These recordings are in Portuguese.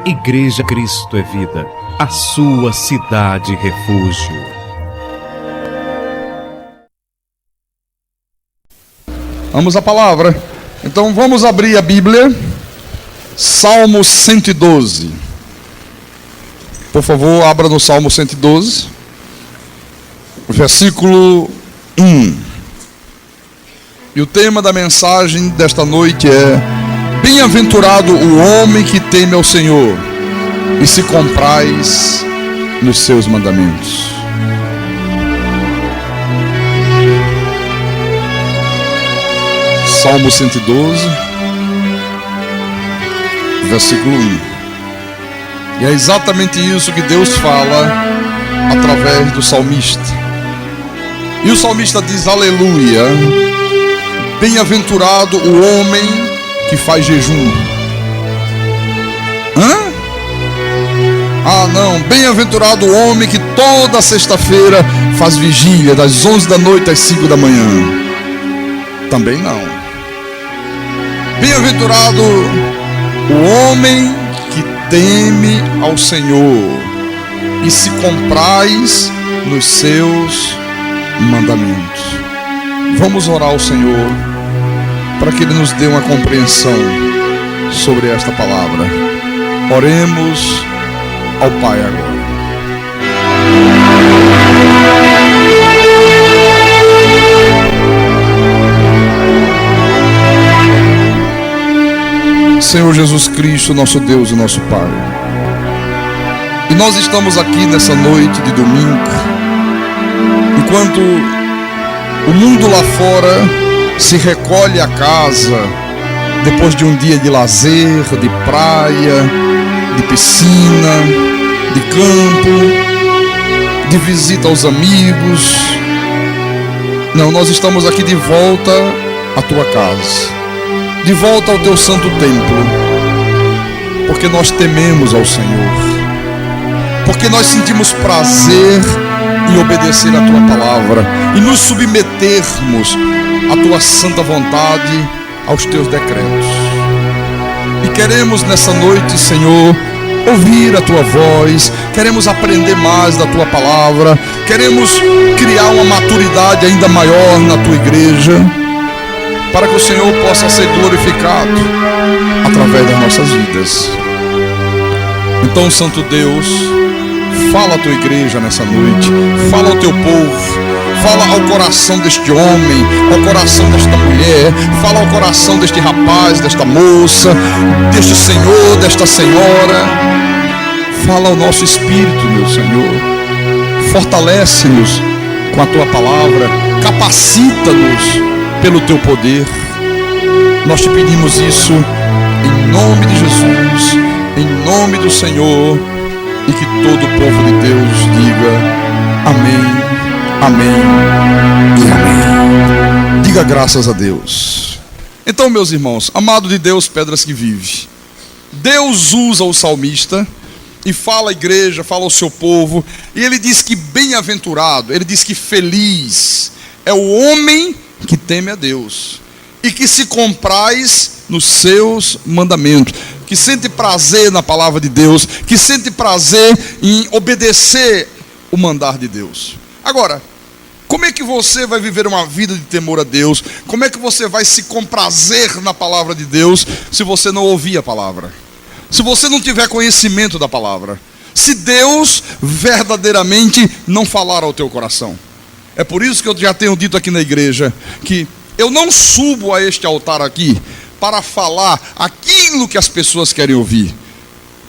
Igreja Cristo é Vida, a sua cidade refúgio. Vamos à palavra. Então vamos abrir a Bíblia. Salmo 112. Por favor, abra no Salmo 112, versículo 1. E o tema da mensagem desta noite é: bem-aventurado o homem que teme ao Senhor e se compraz nos seus mandamentos. Salmo 112, versículo 1. E é exatamente isso que Deus fala através do salmista. E o salmista diz: aleluia, bem-aventurado o homem que faz jejum. Não, bem-aventurado o homem que toda sexta-feira faz vigília, das 11 da noite às 5 da manhã. Também não. Bem-aventurado o homem que teme ao Senhor e se compraz nos seus mandamentos. Vamos orar ao Senhor para que Ele nos dê uma compreensão sobre esta palavra. Oremos ao Pai agora. Senhor Jesus Cristo, nosso Deus e nosso Pai, e nós estamos aqui nessa noite de domingo, enquanto o mundo lá fora se recolhe a casa depois de um dia de lazer, de praia, de piscina, de campo, de visita aos amigos. Não, nós estamos aqui de volta à tua casa, de volta ao teu santo templo, porque nós tememos ao Senhor, porque nós sentimos prazer em obedecer a tua palavra e nos submetermos à tua santa vontade, aos teus decretos. E queremos nessa noite, Senhor, ouvir a tua voz, queremos aprender mais da tua palavra, queremos criar uma maturidade ainda maior na tua igreja, para que o Senhor possa ser glorificado através das nossas vidas. Então, Santo Deus, fala à tua igreja nessa noite, fala ao teu povo, fala ao coração deste homem, ao coração desta mulher, fala ao coração deste rapaz, desta moça, deste senhor, desta senhora. Fala ao nosso espírito, meu Senhor. Fortalece-nos com a tua palavra, capacita-nos pelo teu poder. Nós te pedimos isso em nome de Jesus, em nome do Senhor, e que todo o povo de Deus diga amém. Amém e amém. Diga graças a Deus. Então, meus irmãos, amado de Deus, pedras que vive, Deus usa o salmista e fala à igreja, fala ao seu povo, e ele diz que bem-aventurado, ele diz que feliz é o homem que teme a Deus e que se compraz nos seus mandamentos, que sente prazer na palavra de Deus, que sente prazer em obedecer o mandar de Deus. Agora, como é que você vai viver uma vida de temor a Deus? Como é que você vai se comprazer na palavra de Deus se você não ouvir a palavra? Se você não tiver conhecimento da palavra? Se Deus verdadeiramente não falar ao teu coração? É por isso que eu já tenho dito aqui na igreja que eu não subo a este altar aqui para falar aquilo que as pessoas querem ouvir.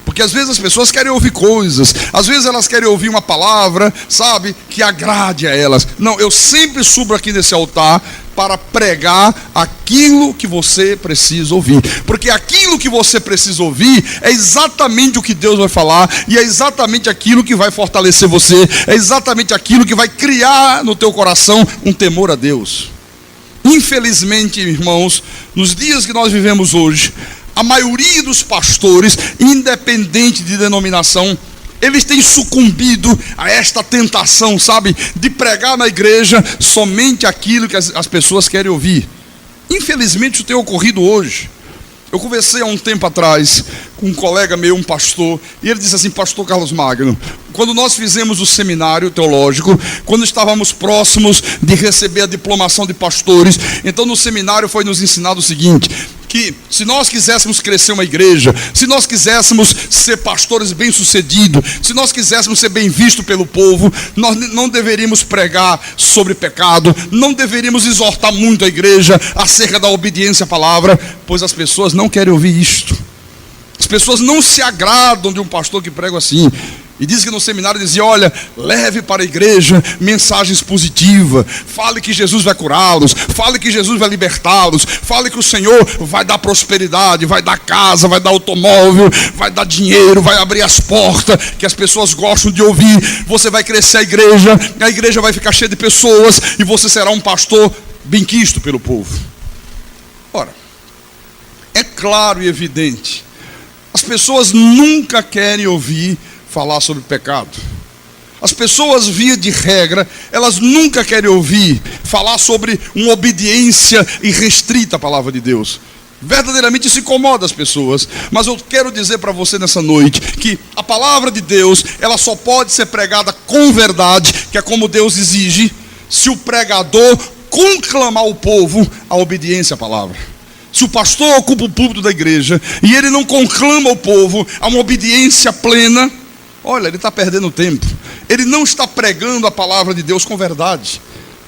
Porque às vezes as pessoas querem ouvir coisas, às vezes elas querem ouvir uma palavra, sabe, que agrade a elas. Não, eu sempre subo aqui nesse altar para pregar aquilo que você precisa ouvir. Porque aquilo que você precisa ouvir é exatamente o que Deus vai falar, e é exatamente aquilo que vai fortalecer você, é exatamente aquilo que vai criar no teu coração um temor a Deus. Infelizmente, irmãos, nos dias que nós vivemos hoje, a maioria dos pastores, independente de denominação, eles têm sucumbido a esta tentação, sabe, de pregar na igreja somente aquilo que as pessoas querem ouvir. Infelizmente isso tem ocorrido hoje. Eu conversei há um tempo atrás com um colega meu, um pastor, e ele disse assim: pastor Carlos Magno, quando nós fizemos o seminário teológico, quando estávamos próximos de receber a diplomação de pastores, então no seminário foi nos ensinado o seguinte, que se nós quiséssemos crescer uma igreja, se nós quiséssemos ser pastores bem-sucedidos, se nós quiséssemos ser bem vistos pelo povo, nós não deveríamos pregar sobre pecado, não deveríamos exortar muito a igreja acerca da obediência à palavra, pois as pessoas não querem ouvir isto. As pessoas não se agradam de um pastor que prega assim. E diz que no seminário dizia: olha, leve para a igreja mensagens positivas, fale que Jesus vai curá-los, fale que Jesus vai libertá-los, fale que o Senhor vai dar prosperidade, vai dar casa, vai dar automóvel, vai dar dinheiro, vai abrir as portas que as pessoas gostam de ouvir. Você vai crescer a igreja vai ficar cheia de pessoas e você será um pastor benquisto pelo povo. Ora, é claro e evidente, as pessoas nunca querem ouvir falar sobre pecado. As pessoas, via de regra, elas nunca querem ouvir falar sobre uma obediência irrestrita à palavra de Deus. Verdadeiramente isso incomoda as pessoas. Mas eu quero dizer para você nessa noite que a palavra de Deus, ela só pode ser pregada com verdade, que é como Deus exige, se o pregador conclamar o povo à obediência à palavra. Se o pastor ocupa o púlpito da igreja e ele não conclama o povo a uma obediência plena, olha, ele está perdendo tempo. Ele não está pregando a palavra de Deus com verdade.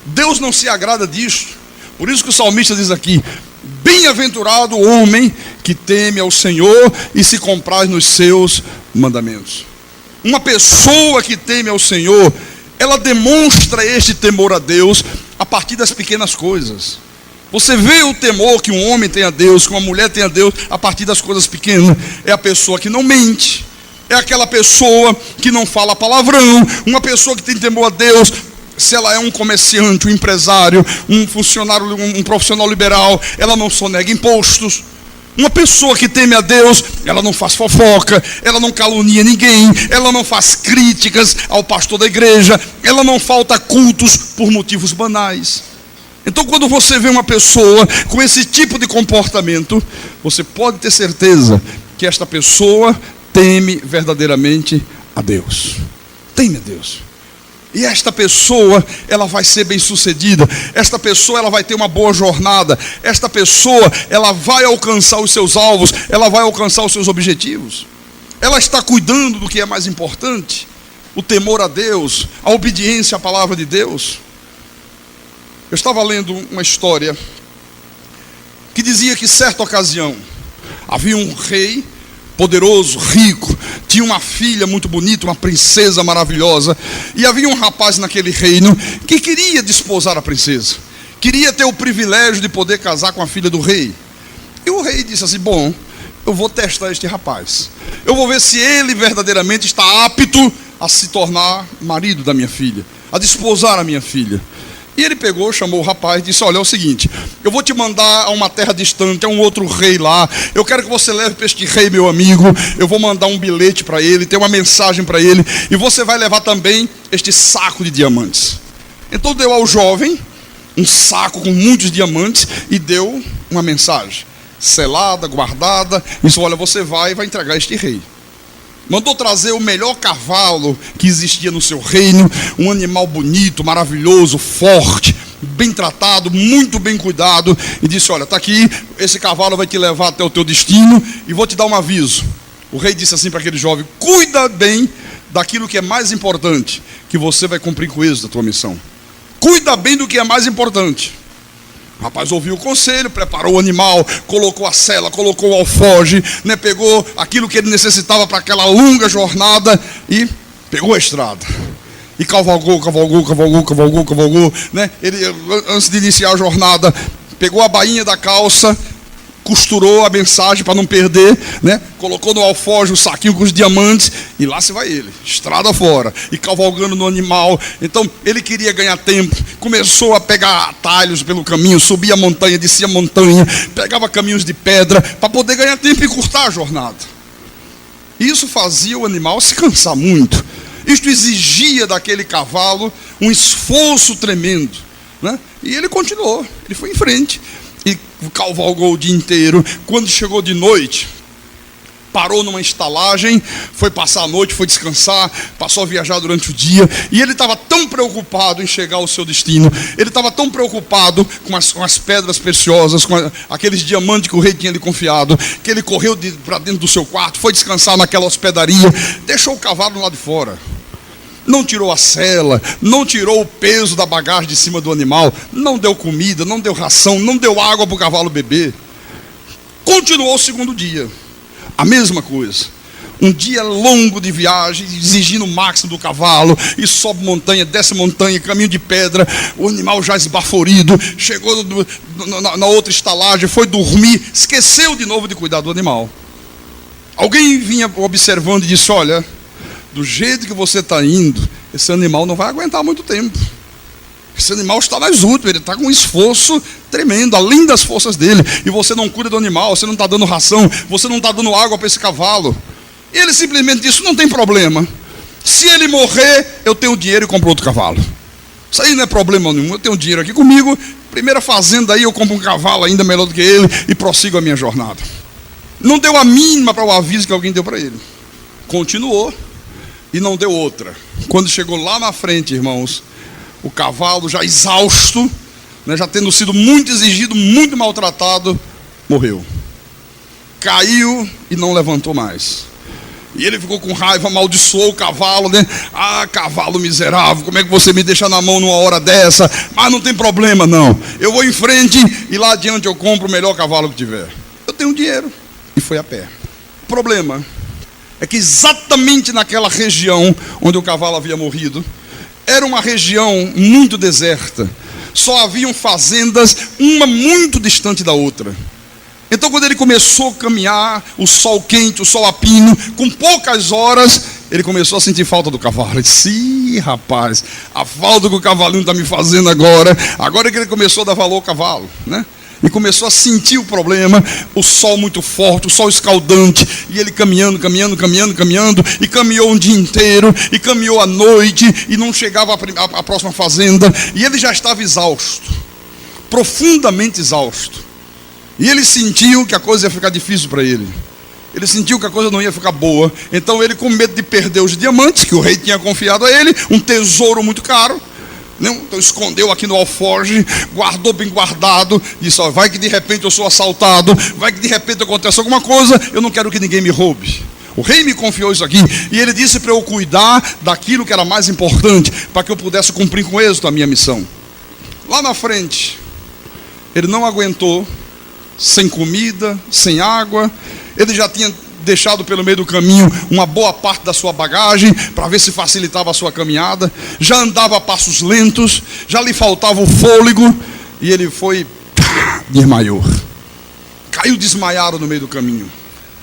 Deus não se agrada disso. Por isso que o salmista diz aqui: bem-aventurado o homem que teme ao Senhor e se compraz nos seus mandamentos. Uma pessoa que teme ao Senhor, ela demonstra este temor a Deus a partir das pequenas coisas. Você vê o temor que um homem tem a Deus, que uma mulher tem a Deus, a partir das coisas pequenas. É a pessoa que não mente, é aquela pessoa que não fala palavrão, uma pessoa que tem temor a Deus. Se ela é um comerciante, um empresário, um funcionário, um profissional liberal, ela não sonega impostos. Uma pessoa que teme a Deus, ela não faz fofoca, ela não calunia ninguém, ela não faz críticas ao pastor da igreja, ela não falta cultos por motivos banais. Então, quando você vê uma pessoa com esse tipo de comportamento, você pode ter certeza que esta pessoa teme verdadeiramente a Deus. Teme a Deus. E esta pessoa, ela vai ser bem-sucedida. Esta pessoa, ela vai ter uma boa jornada. Esta pessoa, ela vai alcançar os seus alvos. Ela vai alcançar os seus objetivos. Ela está cuidando do que é mais importante: o temor a Deus, a obediência à palavra de Deus. Eu estava lendo uma história que dizia que, certa ocasião, havia um rei poderoso, rico, tinha uma filha muito bonita, uma princesa maravilhosa, e havia um rapaz naquele reino que queria desposar a princesa, queria ter o privilégio de poder casar com a filha do rei. E o rei disse assim: bom, eu vou testar este rapaz, eu vou ver se ele verdadeiramente está apto a se tornar marido da minha filha, a desposar a minha filha. E ele pegou, chamou o rapaz e disse: olha, é o seguinte, eu vou te mandar a uma terra distante, a um outro rei lá. Eu quero que você leve para este rei, meu amigo. Eu vou mandar um bilhete para ele, tem uma mensagem para ele. E você vai levar também este saco de diamantes. Então deu ao jovem um saco com muitos diamantes e deu uma mensagem selada, guardada. E disse: olha, você vai entregar a este rei. Mandou trazer o melhor cavalo que existia no seu reino, um animal bonito, maravilhoso, forte, bem tratado, muito bem cuidado, e disse: olha, está aqui, esse cavalo vai te levar até o teu destino, e vou te dar um aviso. O rei disse assim para aquele jovem: cuida bem daquilo que é mais importante, que você vai cumprir com êxito a tua missão. Cuida bem do que é mais importante. O rapaz ouviu o conselho, preparou o animal, colocou a sela, colocou o alforje, né, pegou aquilo que ele necessitava para aquela longa jornada e pegou a estrada. E cavalgou, né? Ele, antes de iniciar a jornada, pegou a bainha da calça, costurou a mensagem para não perder, né? Colocou no alforje o saquinho com os diamantes e lá se vai ele, estrada fora, e cavalgando no animal. Então ele queria ganhar tempo, começou a pegar atalhos pelo caminho, subia a montanha, descia a montanha, pegava caminhos de pedra para poder ganhar tempo e encurtar a jornada. Isso fazia o animal se cansar muito. Isto exigia daquele cavalo um esforço tremendo, né? E ele continuou, ele foi em frente. E cavalgou o dia inteiro. Quando chegou de noite, parou numa estalagem, foi passar a noite, foi descansar, passou a viajar durante o dia, e ele estava tão preocupado em chegar ao seu destino, ele estava tão preocupado com as pedras preciosas, com aqueles diamantes que o rei tinha lhe confiado, que ele correu para dentro do seu quarto, foi descansar naquela hospedaria, deixou o cavalo lá de fora. Não tirou a sela, não tirou o peso da bagagem de cima do animal, não deu comida, não deu ração, não deu água para o cavalo beber. Continuou o segundo dia. A mesma coisa, um dia longo de viagem, exigindo o máximo do cavalo, e sobe montanha, desce montanha, caminho de pedra, o animal já esbaforido, chegou na outra estalagem, foi dormir, esqueceu de novo de cuidar do animal. Alguém vinha observando e disse: olha, do jeito que você está indo, esse animal não vai aguentar muito tempo. Esse animal está nas últimas, ele está com um esforço tremendo, além das forças dele. E você não cuida do animal, você não está dando ração, você não está dando água para esse cavalo. E ele simplesmente disse: não tem problema. Se ele morrer, eu tenho dinheiro e compro outro cavalo. Isso aí não é problema nenhum, eu tenho dinheiro aqui comigo. Primeira fazenda aí, eu compro um cavalo ainda melhor do que ele e prossigo a minha jornada. Não deu a mínima para o aviso que alguém deu para ele. Continuou e não deu outra. Quando chegou lá na frente, irmãos, o cavalo já exausto, né, já tendo sido muito exigido, muito maltratado, morreu. Caiu e não levantou mais. E ele ficou com raiva, amaldiçoou o cavalo, né? Ah, cavalo miserável, como é que você me deixa na mão numa hora dessa? Mas não tem problema não, eu vou em frente e lá adiante eu compro o melhor cavalo que tiver. Eu tenho dinheiro. E foi a pé. O problema é que exatamente naquela região onde o cavalo havia morrido, era uma região muito deserta. Só haviam fazendas, uma muito distante da outra. Então, quando ele começou a caminhar, o sol quente, o sol a pino, com poucas horas, ele começou a sentir falta do cavalo. Ele disse: ih, rapaz, a falta que o cavalinho está me fazendo agora é que ele começou a dar valor ao cavalo, né? E começou a sentir o problema, o sol muito forte, o sol escaldante, e ele caminhando, e caminhou um dia inteiro, e caminhou à noite, e não chegava à próxima fazenda, e ele já estava exausto, profundamente exausto, e ele sentiu que a coisa ia ficar difícil para ele, ele sentiu que a coisa não ia ficar boa. Então ele, com medo de perder os diamantes, que o rei tinha confiado a ele, um tesouro muito caro, então escondeu aqui no alforje, guardou bem guardado, disse: ó, vai que de repente eu sou assaltado, vai que de repente acontece alguma coisa, eu não quero que ninguém me roube. O rei me confiou isso aqui, e ele disse para eu cuidar daquilo que era mais importante, para que eu pudesse cumprir com êxito a minha missão. Lá na frente, ele não aguentou, sem comida, sem água, ele já tinha deixado pelo meio do caminho uma boa parte da sua bagagem, para ver se facilitava a sua caminhada, já andava a passos lentos, já lhe faltava o fôlego, e ele foi, desmaiou, caiu desmaiado no meio do caminho.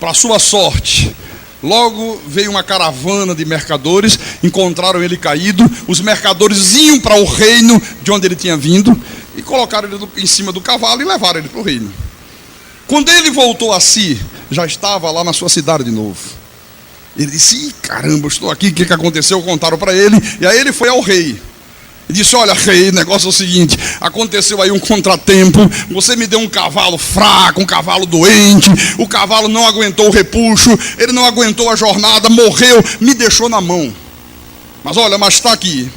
Para sua sorte, logo veio uma caravana de mercadores, encontraram ele caído, os mercadores iam para o reino de onde ele tinha vindo, e colocaram ele em cima do cavalo e levaram ele para o reino. Quando ele voltou a si, já estava lá na sua cidade de novo. Ele disse: ih, caramba, estou aqui, o que aconteceu? Contaram para ele, e aí ele foi ao rei. Ele disse: olha, rei, o negócio é o seguinte, aconteceu aí um contratempo, você me deu um cavalo fraco, um cavalo doente, o cavalo não aguentou o repuxo, ele não aguentou a jornada, morreu, me deixou na mão. Mas olha, mas está aqui,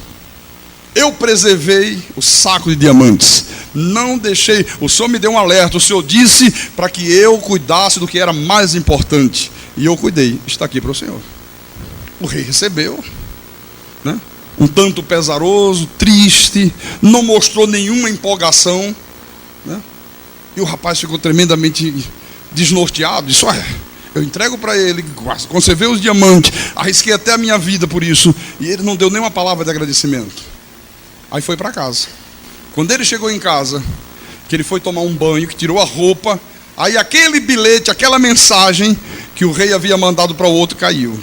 eu preservei o saco de diamantes, não deixei, o Senhor me deu um alerta, o Senhor disse para que eu cuidasse do que era mais importante, e eu cuidei, está aqui para o Senhor. O rei recebeu, né? Um tanto pesaroso, triste, não mostrou nenhuma empolgação, né? E o rapaz ficou tremendamente desnorteado, disse: olha, eu entrego para ele, quando você vê os diamantes, arrisquei até a minha vida por isso, e ele não deu nenhuma palavra de agradecimento. Aí foi para casa. Quando ele chegou em casa, que ele foi tomar um banho, que tirou a roupa, aí aquele bilhete, aquela mensagem que o rei havia mandado para o outro caiu.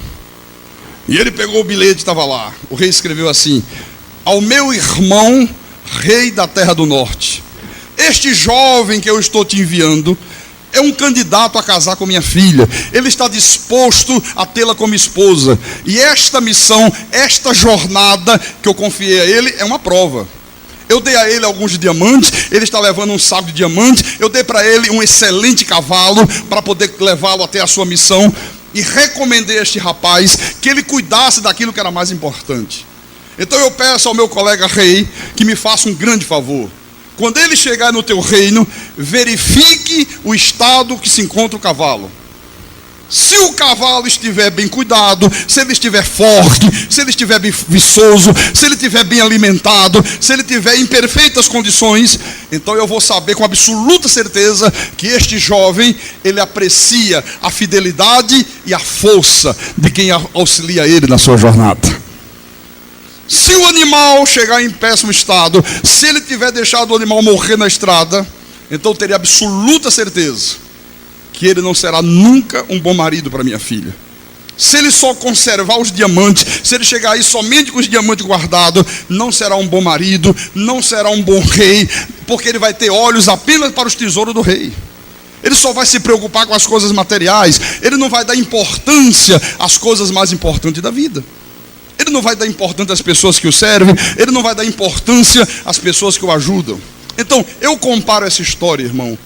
E ele pegou o bilhete, estava lá. O rei escreveu assim: ao meu irmão, rei da terra do norte, este jovem que eu estou te enviando é um candidato a casar com minha filha. Ele está disposto a tê-la como esposa. E esta missão, esta jornada que eu confiei a ele é uma prova. Eu dei a ele alguns diamantes, ele está levando um saco de diamantes. Eu dei para ele um excelente cavalo para poder levá-lo até a sua missão. E recomendei a este rapaz que ele cuidasse daquilo que era mais importante. Então eu peço ao meu colega rei que me faça um grande favor. Quando ele chegar no teu reino, verifique o estado que se encontra o cavalo. Se o cavalo estiver bem cuidado, se ele estiver forte, se ele estiver viçoso, se ele estiver bem alimentado, se ele estiver em perfeitas condições, então eu vou saber com absoluta certeza que este jovem, ele aprecia a fidelidade e a força de quem auxilia ele na sua jornada. Se o animal chegar em péssimo estado, se ele tiver deixado o animal morrer na estrada, então eu teria absoluta certeza que ele não será nunca um bom marido para minha filha. Se ele só conservar os diamantes, se ele chegar aí somente com os diamantes guardados, não será um bom marido, não será um bom rei, porque ele vai ter olhos apenas para os tesouros do rei. Ele só vai se preocupar com as coisas materiais, ele não vai dar importância às coisas mais importantes da vida. Ele não vai dar importância às pessoas que o servem, ele não vai dar importância às pessoas que o ajudam. Então, eu comparo essa história, irmão.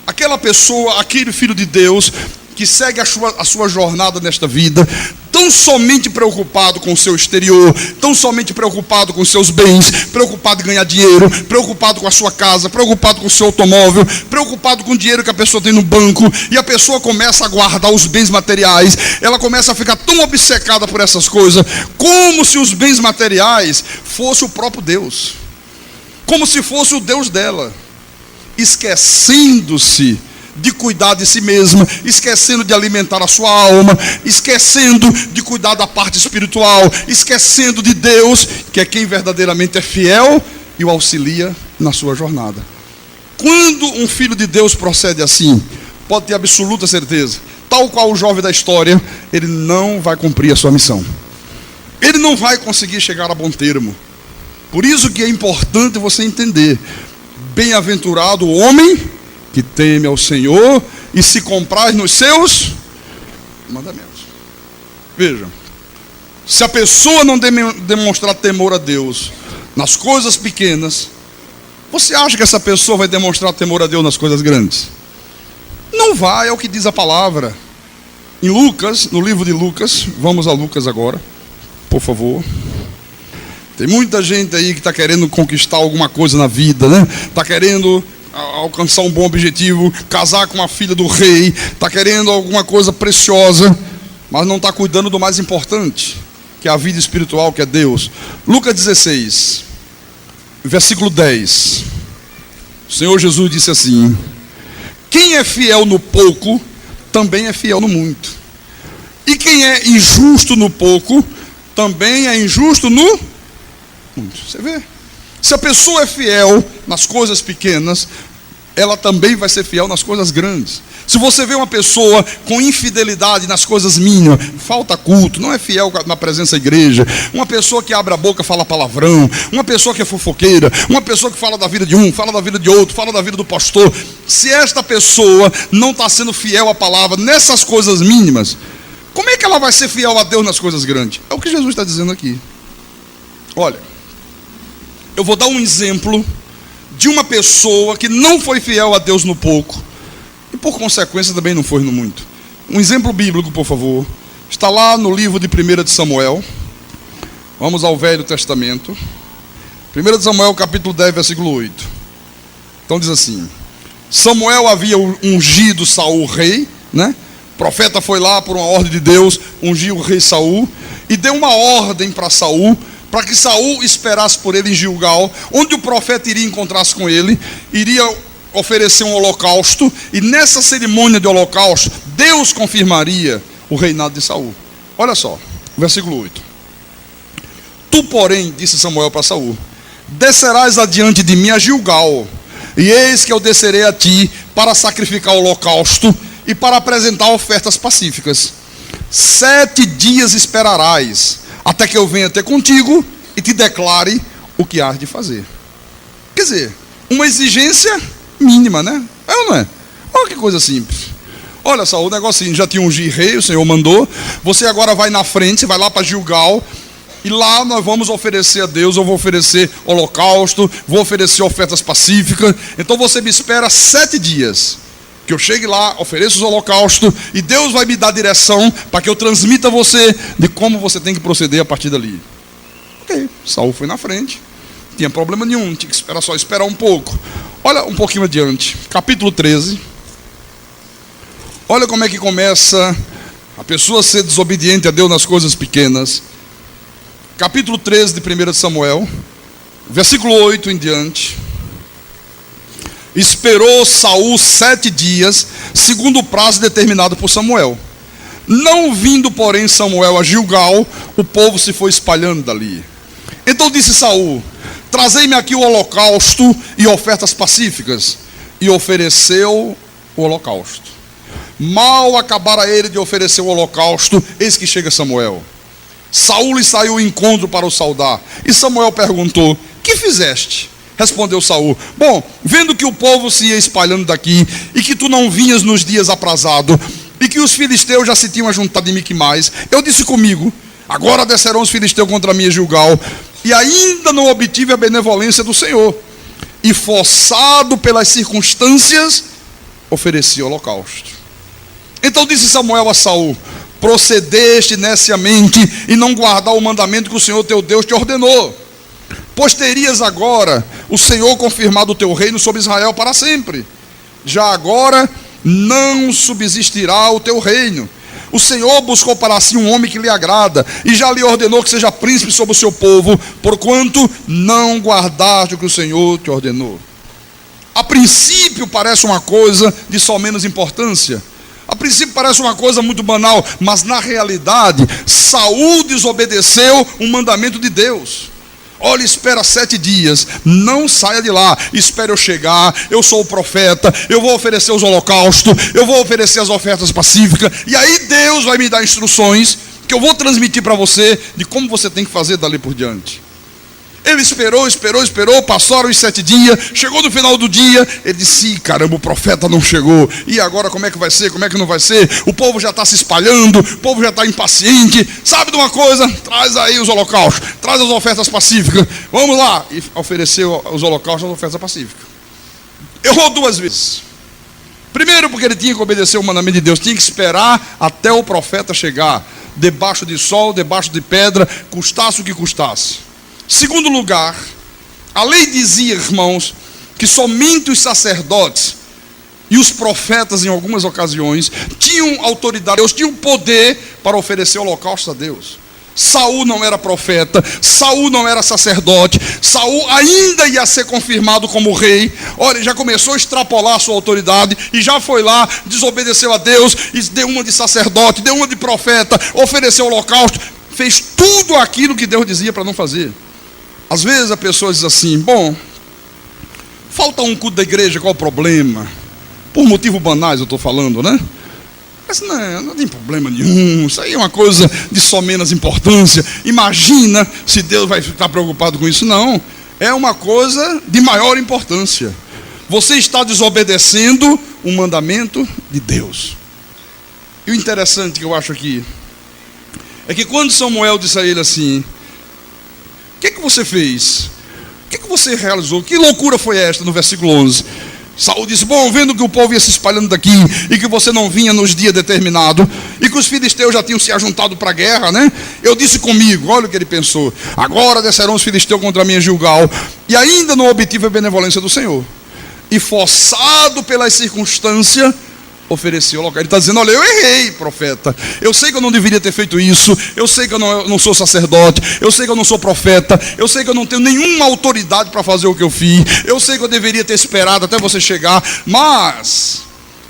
Aquela pessoa, aquele filho de Deus, que segue a sua jornada nesta vida, tão somente preocupado com o seu exterior, tão somente preocupado com os seus bens, preocupado em ganhar dinheiro, preocupado com a sua casa, preocupado com o seu automóvel, preocupado com o dinheiro que a pessoa tem no banco, e a pessoa começa a guardar os bens materiais, ela começa a ficar tão obcecada por essas coisas, como se os bens materiais fossem o próprio Deus, como se fosse o Deus dela, esquecendo-se de cuidar de si mesma, esquecendo de alimentar a sua alma, esquecendo de cuidar da parte espiritual, esquecendo de Deus, que é quem verdadeiramente é fiel e o auxilia na sua jornada. Quando um filho de Deus procede assim, pode ter absoluta certeza, tal qual o jovem da história, ele não vai cumprir a sua missão. Ele não vai conseguir chegar a bom termo. Por isso que é importante você entender: bem-aventurado o homem que teme ao Senhor e se compraz nos seus mandamentos. Veja, se a pessoa não demonstrar temor a Deus nas coisas pequenas, você acha que essa pessoa vai demonstrar temor a Deus nas coisas grandes? Não vai, é o que diz a palavra. Em Lucas, no livro de Lucas, vamos a Lucas agora, por favor. Tem muita gente aí que está querendo conquistar alguma coisa na vida, né? Está querendo alcançar um bom objetivo, casar com a filha do rei, está querendo alguma coisa preciosa, mas não está cuidando do mais importante, que é a vida espiritual, que é Deus. Lucas 16, versículo 10. O Senhor Jesus disse assim: quem é fiel no pouco, também é fiel no muito. E quem é injusto no pouco, também é injusto no muito. Você vê? Se a pessoa é fiel nas coisas pequenas, ela também vai ser fiel nas coisas grandes. Se você vê uma pessoa com infidelidade nas coisas mínimas, falta culto, não é fiel na presença da igreja, uma pessoa que abre a boca e fala palavrão, uma pessoa que é fofoqueira, uma pessoa que fala da vida de um, fala da vida de outro, fala da vida do pastor, se esta pessoa não está sendo fiel à palavra nessas coisas mínimas, como é que ela vai ser fiel a Deus nas coisas grandes? É o que Jesus está dizendo aqui. Olha, eu vou dar um exemplo de uma pessoa que não foi fiel a Deus no pouco e por consequência também não foi no muito. Um exemplo bíblico, por favor. Está lá no livro de 1 de Samuel. Vamos ao Velho Testamento. 1 de Samuel, capítulo 10, versículo 8. Então diz assim: Samuel havia ungido Saul rei, né? O profeta foi lá por uma ordem de Deus, ungiu o rei Saul e deu uma ordem para Saul, para que Saul esperasse por ele em Gilgal, onde o profeta iria encontrar-se com ele, iria oferecer um holocausto, e nessa cerimônia de holocausto, Deus confirmaria o reinado de Saul. Olha só, versículo 8. Tu, porém, disse Samuel para Saul, descerás adiante de mim a Gilgal, e eis que eu descerei a ti para sacrificar o holocausto e para apresentar ofertas pacíficas. 7 dias esperarás, até que eu venha ter contigo e te declare o que hás de fazer. Quer dizer, uma exigência mínima, né? É ou não é? Olha que coisa simples. Olha só, o negocinho, já tinha ungido rei, o Senhor mandou. Você agora vai na frente, você vai lá para Gilgal. e lá nós vamos oferecer a Deus, eu vou oferecer holocausto, vou oferecer ofertas pacíficas. Então você me espera 7 dias, que eu chegue lá, ofereço os holocaustos, e Deus vai me dar direção para que eu transmita a você de como você tem que proceder a partir dali. Ok, Saul foi na frente, não tinha problema nenhum, tinha que esperar, só esperar um pouco. Olha um pouquinho adiante, capítulo 13. Olha como é que começa a pessoa a ser desobediente a Deus nas coisas pequenas. Capítulo 13 de 1 Samuel, versículo 8 em diante. Esperou Saul 7 dias, segundo o prazo determinado por Samuel. Não vindo, porém, Samuel a Gilgal, o povo se foi espalhando dali. Então disse Saul: trazei-me aqui o holocausto e ofertas pacíficas. E ofereceu o holocausto. Mal acabara ele de oferecer o holocausto, eis que chega Samuel. Saul lhe saiu ao encontro para o saudar. E Samuel perguntou: que fizeste? Respondeu Saul: bom, vendo que o povo se ia espalhando daqui, e que tu não vinhas nos dias aprazados, e que os filisteus já se tinham ajuntado em Miquimais, eu disse comigo: agora descerão os filisteus contra mim em Gilgal, e ainda não obtive a benevolência do Senhor. E forçado pelas circunstâncias, ofereci o holocausto. Então disse Samuel a Saul: procedeste neciamente e não guardar o mandamento que o Senhor teu Deus te ordenou. Pois terias agora o Senhor confirmado o teu reino sobre Israel para sempre. Já agora não subsistirá o teu reino. O Senhor buscou para si um homem que lhe agrada, e já lhe ordenou que seja príncipe sobre o seu povo, porquanto não guardaste o que o Senhor te ordenou. A princípio parece uma coisa de só menos importância. A princípio parece uma coisa muito banal, mas na realidade, Saul desobedeceu um mandamento de Deus. Olha, espera 7 dias, não saia de lá, espere eu chegar, eu sou o profeta, eu vou oferecer os holocaustos, eu vou oferecer as ofertas pacíficas, e aí Deus vai me dar instruções, que eu vou transmitir para você, de como você tem que fazer dali por diante. Ele esperou, passaram os 7 dias, chegou no final do dia, ele disse: caramba, o profeta não chegou, e agora como é que vai ser, como é que não vai ser? O povo já está se espalhando, o povo já está impaciente. Sabe de uma coisa? Traz aí os holocaustos, traz as ofertas pacíficas, vamos lá. E ofereceu os holocaustos e as ofertas pacíficas. Errou 2 vezes. Primeiro, porque ele tinha que obedecer o mandamento de Deus, tinha que esperar até o profeta chegar, debaixo de sol, debaixo de pedra, custasse o que custasse. Segundo lugar, a lei dizia, irmãos, que somente os sacerdotes e os profetas, em algumas ocasiões, tinham autoridade, Deus tinha poder para oferecer holocausto a Deus. Saul não era profeta, Saul não era sacerdote, Saul ainda ia ser confirmado como rei. Olha, já começou a extrapolar a sua autoridade e já foi lá, desobedeceu a Deus e deu uma de sacerdote, deu uma de profeta, ofereceu holocausto, fez tudo aquilo que Deus dizia para não fazer. Às vezes a pessoa diz assim: bom, falta um culto da igreja, qual o problema? Por motivos banais eu estou falando, né? Mas não tem problema nenhum, isso aí é uma coisa de só menos importância. Imagina se Deus vai ficar preocupado com isso. Não, é uma coisa de maior importância. Você está desobedecendo o mandamento de Deus. E o interessante que eu acho aqui é que quando Samuel disse a ele assim: o que você fez? O que você realizou? Que loucura foi esta? No versículo 11. Saul disse: bom, vendo que o povo ia se espalhando daqui, e que você não vinha nos dias determinados, e que os filisteus já tinham se ajuntado para a guerra, né? Eu disse comigo, olha o que ele pensou: agora descerão os filisteus contra mim em Gilgal, e ainda não obtive a benevolência do Senhor. E forçado pelas circunstâncias, ofereceu o holocausto. Ele está dizendo: olha, eu errei, profeta, eu sei que eu não deveria ter feito isso, eu sei que eu não sou sacerdote, eu sei que eu não sou profeta, eu sei que eu não tenho nenhuma autoridade para fazer o que eu fiz, eu sei que eu deveria ter esperado até você chegar, mas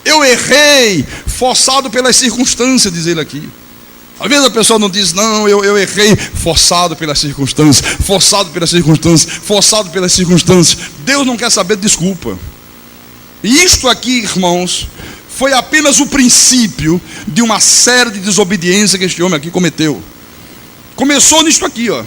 eu errei, forçado pelas circunstâncias, diz ele aqui. Às vezes a pessoa não diz: não, eu errei, forçado pelas circunstâncias, forçado pelas circunstâncias, forçado pelas circunstâncias. Deus não quer saber de desculpa. E isto aqui, irmãos, foi apenas o princípio de uma série de desobediências que este homem aqui cometeu. Começou nisto aqui, ó.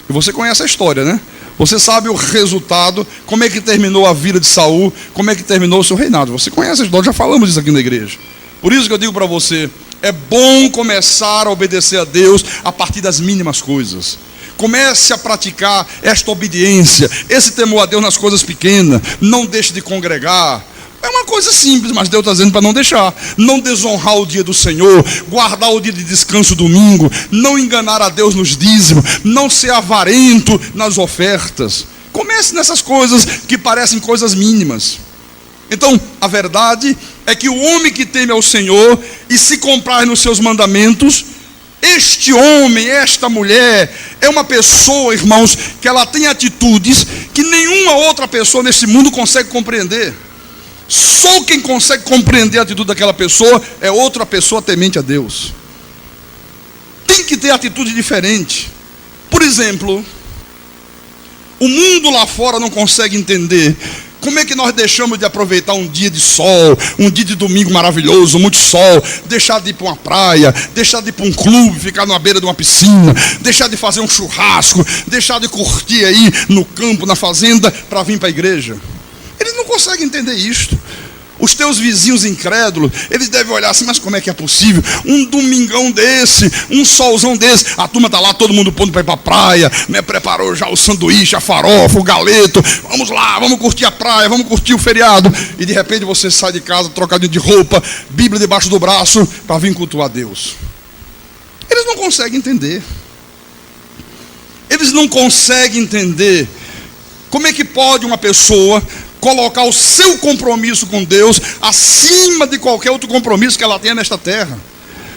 E você conhece a história, né? Você sabe o resultado, como é que terminou a vida de Saul, como é que terminou o seu reinado. Você conhece a história, já falamos disso aqui na igreja. Por isso que eu digo para você, É bom começar a obedecer a Deus a partir das mínimas coisas. Comece a praticar esta obediência, esse temor a Deus nas coisas pequenas. Não deixe de congregar. É uma coisa simples, mas Deus está dizendo para não deixar. Não desonrar o dia do Senhor, guardar o dia de descanso domingo, não enganar a Deus nos dízimos, não ser avarento nas ofertas. Comece nessas coisas que parecem coisas mínimas. Então, a verdade é que o homem que teme ao Senhor e se comprar nos seus mandamentos, este homem, esta mulher, é uma pessoa, irmãos, que ela tem atitudes que nenhuma outra pessoa nesse mundo consegue compreender. Só quem consegue compreender a atitude daquela pessoa é outra pessoa temente a Deus. Tem que ter atitude diferente. Por exemplo, o mundo lá fora não consegue entender como é que nós deixamos de aproveitar um dia de sol, um dia de domingo maravilhoso, muito sol, deixar de ir para uma praia, deixar de ir para um clube, ficar na beira de uma piscina, deixar de fazer um churrasco, deixar de curtir aí no campo, na fazenda, para vir para a igreja. Eles não conseguem entender isto. Os teus vizinhos incrédulos, eles devem olhar assim, mas como é que é possível? Um domingão desse, um solzão desse, a turma está lá, todo mundo pondo para ir para a praia, né? Preparou já o sanduíche, a farofa, o galeto, vamos lá, vamos curtir a praia, vamos curtir o feriado. E de repente você sai de casa, trocadinho de roupa, Bíblia debaixo do braço, para vir cultuar a Deus. Eles não conseguem entender. Eles não conseguem entender como é que pode uma pessoa colocar o seu compromisso com Deus acima de qualquer outro compromisso que ela tenha nesta terra.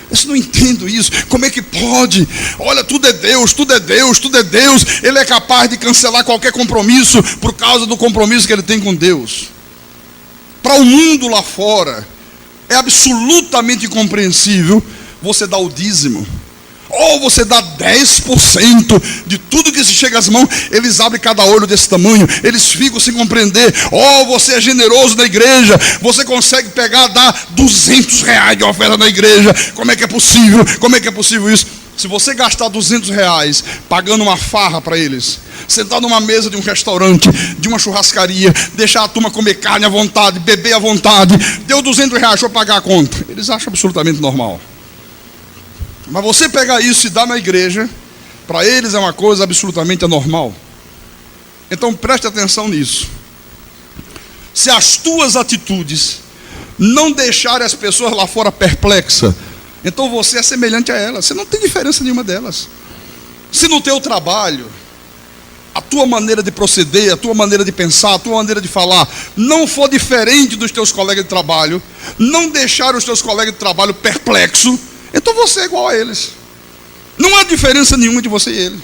Eu não entendo isso. Como é que pode? Olha, tudo é Deus, tudo é Deus, tudo é Deus. Ele é capaz de cancelar qualquer compromisso por causa do compromisso que ele tem com Deus. Para o mundo lá fora, é absolutamente incompreensível você dar o dízimo. Ou você dá 10% de tudo que se chega às mãos. Eles abrem cada olho desse tamanho, eles ficam sem compreender. Ou você é generoso na igreja, você consegue pegar, dar R$200 de oferta na igreja. Como é que é possível? Como é que é possível isso? Se você gastar R$200 pagando uma farra para eles, sentar numa mesa de um restaurante, de uma churrascaria, deixar a turma comer carne à vontade, beber à vontade, deu R$200, deixa eu pagar a conta. Eles acham absolutamente normal. Mas você pegar isso e dar na igreja, para eles é uma coisa absolutamente anormal. Então preste atenção nisso. Se as tuas atitudes não deixarem as pessoas lá fora perplexas, então você é semelhante a elas. Você não tem diferença nenhuma delas. Se no teu trabalho, a tua maneira de proceder, a tua maneira de pensar, a tua maneira de falar não for diferente dos teus colegas de trabalho, não deixar os teus colegas de trabalho perplexos, então você é igual a eles. Não há diferença nenhuma de você e ele.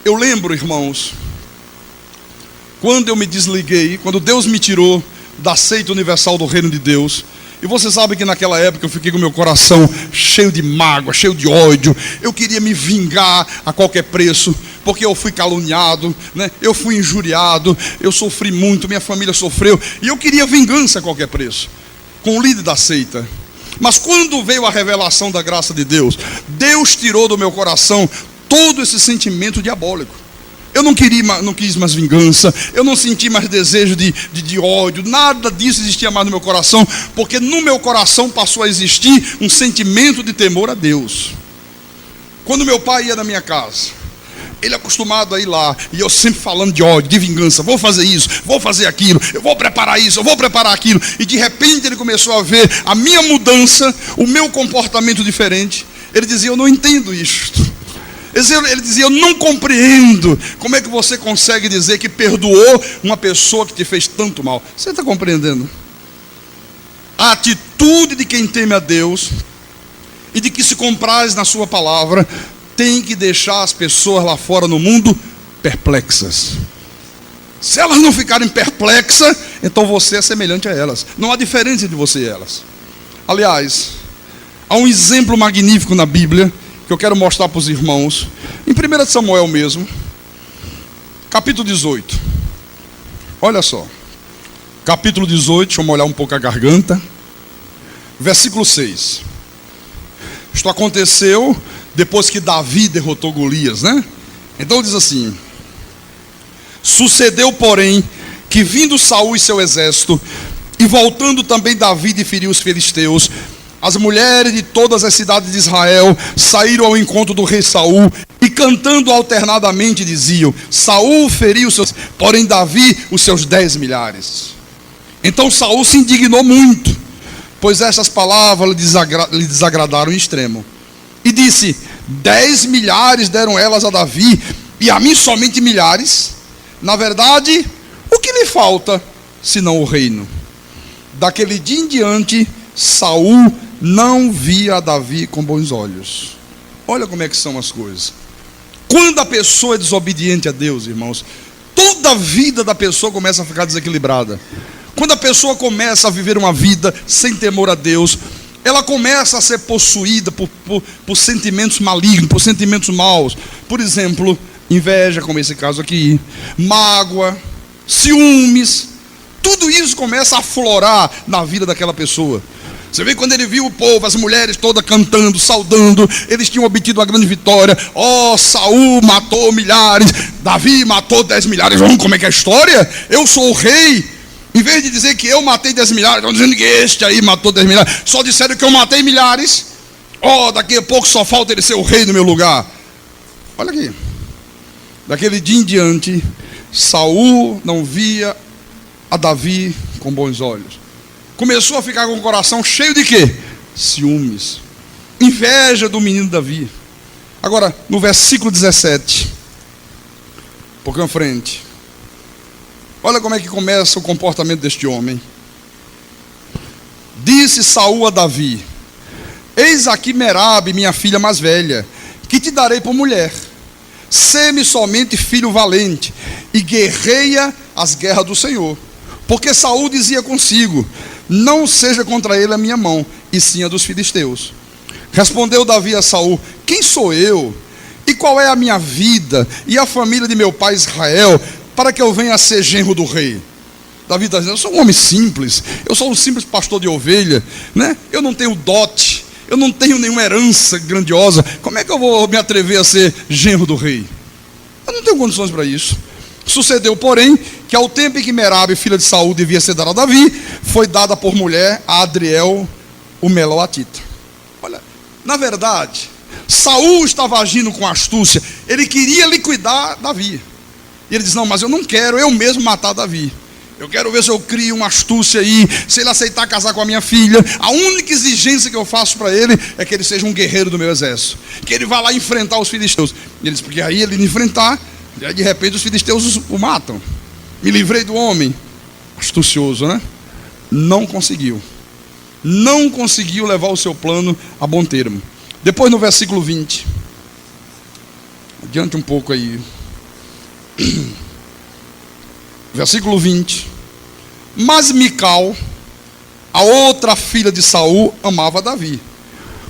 Eu lembro, irmãos, quando eu me desliguei, quando Deus me tirou da seita universal do reino de Deus, e você sabe que naquela época eu fiquei com meu coração cheio de mágoa, cheio de ódio. Eu queria me vingar a qualquer preço, porque eu fui caluniado, né? Eu fui injuriado, eu sofri muito, minha família sofreu, e eu queria vingança a qualquer preço, com o líder da seita. Mas quando veio a revelação da graça de Deus, Deus tirou do meu coração todo esse sentimento diabólico. Eu não quis mais vingança, eu não senti mais desejo de ódio, nada disso existia mais no meu coração, porque no meu coração passou a existir um sentimento de temor a Deus. Quando meu pai ia na minha casa, ele é acostumado a ir lá, e eu sempre falando de ódio, de vingança, vou fazer isso, vou fazer aquilo, eu vou preparar isso, eu vou preparar aquilo, e de repente ele começou a ver a minha mudança, o meu comportamento diferente. Ele dizia, eu não entendo isto. Ele dizia, eu não compreendo. Como é que você consegue dizer que perdoou uma pessoa que te fez tanto mal? Você está compreendendo? A atitude de quem teme a Deus e de que se compraz na sua palavra tem que deixar as pessoas lá fora no mundo perplexas. Se elas não ficarem perplexas, então você é semelhante a elas. Não há diferença entre você e elas. Aliás, há um exemplo magnífico na Bíblia que eu quero mostrar para os irmãos. Em 1 Samuel mesmo, capítulo 18. Olha só. Capítulo 18, deixa eu molhar um pouco a garganta. Versículo 6. Isto aconteceu depois que Davi derrotou Golias, né? Então diz assim: sucedeu, porém, que vindo Saul e seu exército, e voltando também Davi de ferir os filisteus, as mulheres de todas as cidades de Israel saíram ao encontro do rei Saul e cantando alternadamente diziam: Saul feriu seus, porém Davi os seus 10 milhares. Então Saul se indignou muito, pois estas palavras lhe desagradaram em extremo. E disse: 10 milhares deram elas a Davi, e a mim somente milhares? Na verdade, o que lhe falta, senão o reino? Daquele dia em diante, Saul não via a Davi com bons olhos. Olha como é que são as coisas. Quando a pessoa é desobediente a Deus, irmãos, toda a vida da pessoa começa a ficar desequilibrada. Quando a pessoa começa a viver uma vida sem temor a Deus, ela começa a ser possuída por sentimentos malignos, por sentimentos maus. Por exemplo, inveja, como esse caso aqui, mágoa, ciúmes. Tudo isso começa a aflorar na vida daquela pessoa. Você vê quando ele viu o povo, as mulheres todas cantando, saudando, eles tinham obtido uma grande vitória. Saul matou milhares, Davi matou 10 milhares. Como é que é a história? Eu sou o rei. Em vez de dizer que eu matei 10 milhares, estão dizendo que este aí matou 10 milhares. Só disseram que eu matei milhares. Daqui a pouco só falta ele ser o rei no meu lugar. Olha aqui. Daquele dia em diante, Saul não via a Davi com bons olhos. Começou a ficar com o coração cheio de quê? Ciúmes. Inveja do menino Davi. Agora, no versículo 17. Um pouquinho à frente. Olha como é que começa o comportamento deste homem. Disse Saul a Davi: eis aqui Merabe, minha filha mais velha, que te darei por mulher. Sê-me somente filho valente, e guerreia as guerras do Senhor. Porque Saul dizia consigo: não seja contra ele a minha mão, e sim a dos filisteus. Respondeu Davi a Saul: quem sou eu? E qual é a minha vida e a família de meu pai Israel, para que eu venha a ser genro do rei? Davi está dizendo: eu sou um homem simples, eu sou um simples pastor de ovelha, né? Eu não tenho dote, eu não tenho nenhuma herança grandiosa. Como é que eu vou me atrever a ser genro do rei? Eu não tenho condições para isso. Sucedeu, porém, que ao tempo em que Merabe, filha de Saul, devia ser dada a Davi, foi dada por mulher a Adriel, o Meloatita. Olha, na verdade, Saul estava agindo com astúcia. Ele queria liquidar Davi. E ele diz: não, mas eu não quero eu mesmo matar Davi. Eu quero ver se eu crio uma astúcia aí, se ele aceitar casar com a minha filha. A única exigência que eu faço para ele é que ele seja um guerreiro do meu exército, que ele vá lá enfrentar os filisteus. E ele diz: porque aí ele enfrentar, e aí de repente os filisteus o matam. Me livrei do homem. Astucioso, né? Não conseguiu. Não conseguiu levar o seu plano a bom termo. Depois no versículo 20. Adiante um pouco aí. Versículo 20. Mas Mical, a outra filha de Saul, amava Davi.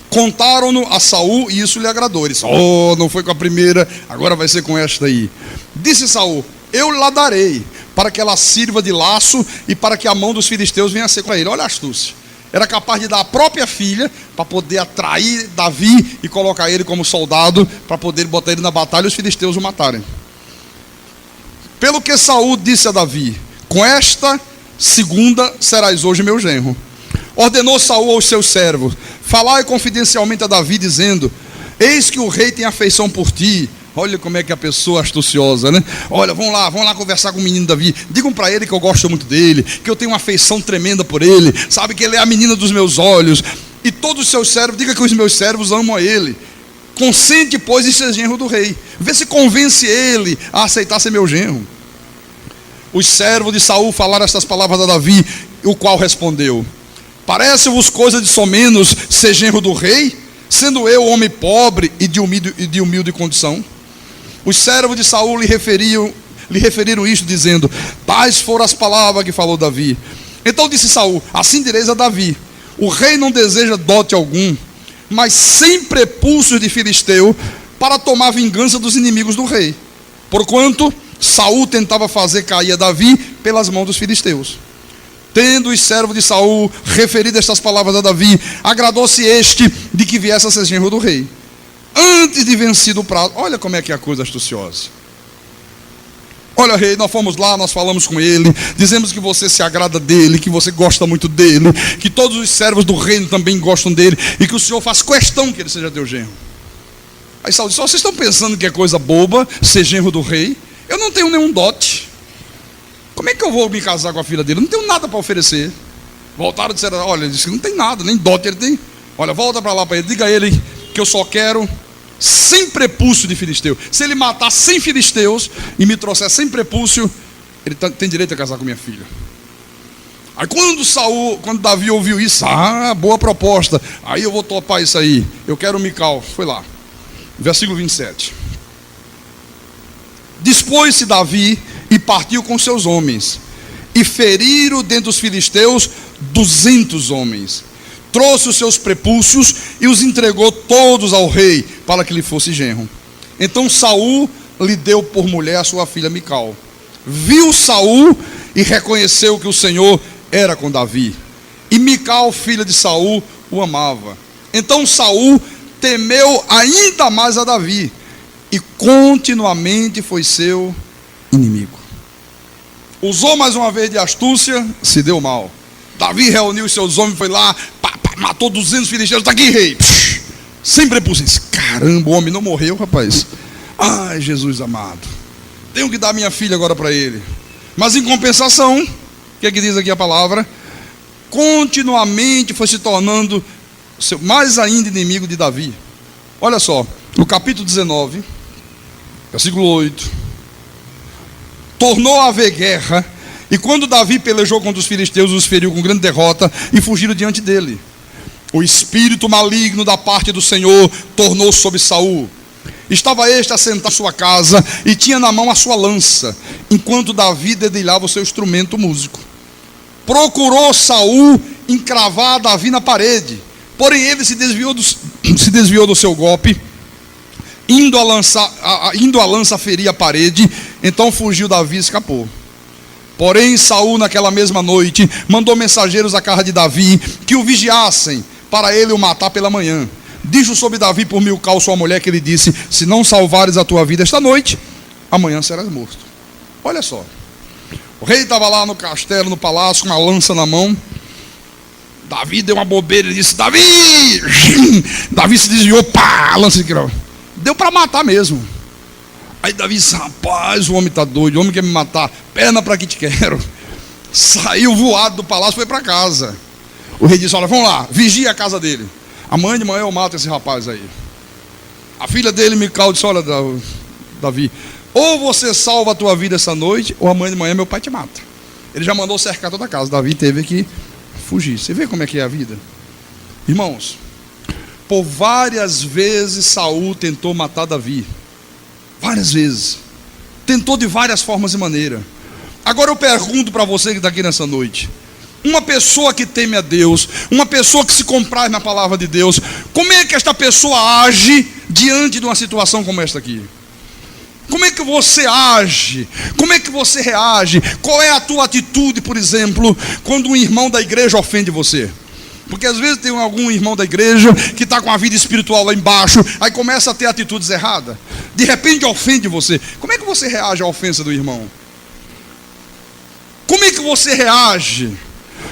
Contaram-no a Saul e isso lhe agradou. Ele disse: não foi com a primeira, agora vai ser com esta aí. Disse Saul: eu lhe darei, para que ela sirva de laço e para que a mão dos filisteus venha a ser com ele. Olha a astúcia. Era capaz de dar a própria filha para poder atrair Davi e colocar ele como soldado, para poder botar ele na batalha e os filisteus o matarem. Pelo que Saul disse a Davi: com esta segunda serás hoje meu genro. Ordenou Saul aos seus servos: falai confidencialmente a Davi, dizendo: eis que o rei tem afeição por ti. Olha como é que a pessoa é astuciosa, né? Olha, vamos lá conversar com o menino Davi. Digam para ele que eu gosto muito dele, que eu tenho uma afeição tremenda por ele. Sabe que ele é a menina dos meus olhos. E todos os seus servos, diga que os meus servos amam a ele. Consente, pois, em ser genro do rei. Vê se convence ele a aceitar ser meu genro. Os servos de Saul falaram estas palavras a Davi, o qual respondeu: parece-vos coisa de somenos ser genro do rei, sendo eu homem pobre e de humilde condição? Os servos de Saul lhe referiram isto, dizendo: tais foram as palavras que falou Davi. Então disse Saul: assim direis a Davi: o rei não deseja dote algum, mas sem prepúcios de filisteu, para tomar vingança dos inimigos do rei. Porquanto Saul tentava fazer cair a Davi pelas mãos dos filisteus. Tendo os servos de Saul referido estas palavras a Davi, agradou-se este de que viesse a ser genro do rei. Antes de vencido o prazo, olha como é que é a coisa astuciosa. Olha, rei, nós fomos lá, nós falamos com ele, dizemos que você se agrada dele, que você gosta muito dele, que todos os servos do reino também gostam dele, e que o senhor faz questão que ele seja teu genro. Aí Saul disse: vocês estão pensando que é coisa boba ser genro do rei? Eu não tenho nenhum dote. Como é que eu vou me casar com a filha dele? Eu não tenho nada para oferecer. Voltaram e disseram: olha, ele disse que não tem nada, nem dote ele tem. Olha, volta para lá para ele, diga a ele que eu só quero 100 prepúcio de filisteu. Se ele matar 100 filisteus e me trouxer 100 prepúcio, ele tem direito a casar com minha filha. Aí quando Davi ouviu isso, boa proposta, aí eu vou topar isso aí, eu quero Mical. Foi lá, versículo 27. Dispôs-se Davi e partiu com seus homens, e feriram dentre os filisteus 200 homens. Trouxe os seus prepúcios e os entregou todos ao rei, para que lhe fosse genro. Então Saul lhe deu por mulher a sua filha Mical. Viu Saul e reconheceu que o Senhor era com Davi, e Mical, filha de Saul, o amava. Então Saul temeu ainda mais a Davi, e continuamente foi seu inimigo. Usou mais uma vez de astúcia, se deu mal. Davi reuniu os seus homens, foi lá, matou 200 filisteus. Está aqui, rei, sem prepúcio. Caramba, o homem não morreu, rapaz. Ai, Jesus amado, tenho que dar minha filha agora para ele. Mas em compensação, o que é que diz aqui a palavra? Continuamente foi se tornando mais ainda inimigo de Davi. Olha só, no capítulo 19, versículo 8: tornou a haver guerra, e quando Davi pelejou contra os filisteus, os feriu com grande derrota e fugiram diante dele. O espírito maligno da parte do Senhor tornou sobre Saul. Estava este assentado em sua casa e tinha na mão a sua lança, enquanto Davi dedilhava o seu instrumento músico. Procurou Saul encravar Davi na parede, porém ele se desviou do seu golpe, indo a lança ferir a parede. Então fugiu Davi e escapou. Porém Saul, naquela mesma noite, mandou mensageiros à casa de Davi que o vigiassem, para ele o matar pela manhã. Dijo sobre Davi por Mical, sua mulher, que ele disse: se não salvares a tua vida esta noite, amanhã serás morto. Olha só, o rei estava lá no castelo, no palácio, com uma lança na mão. Davi deu uma bobeira e disse: Davi! Davi se desviou, pá, a lança de cravo. Deu para matar mesmo. Aí Davi disse: rapaz, o homem está doido, o homem quer me matar, perna para que te quero. Saiu voado do palácio, foi para casa. O rei disse: olha, vamos lá, vigia a casa dele. Amanhã de manhã eu mato esse rapaz aí. A filha dele, Mical, disse: olha, Davi, ou você salva a tua vida essa noite, ou amanhã de manhã meu pai te mata. Ele já mandou cercar toda a casa. Davi teve que fugir. Você vê como é que é a vida? Irmãos, por várias vezes Saul tentou matar Davi. Várias vezes. Tentou de várias formas e maneiras. Agora eu pergunto para você que está aqui nessa noite: uma pessoa que teme a Deus, uma pessoa que se compraz na palavra de Deus, como é que esta pessoa age diante de uma situação como esta aqui? Como é que você age? Como é que você reage? Qual é a tua atitude, por exemplo, quando um irmão da igreja ofende você? Porque às vezes tem algum irmão da igreja que está com a vida espiritual lá embaixo, aí começa a ter atitudes erradas, de repente ofende você. Como é que você reage à ofensa do irmão? Como é que você reage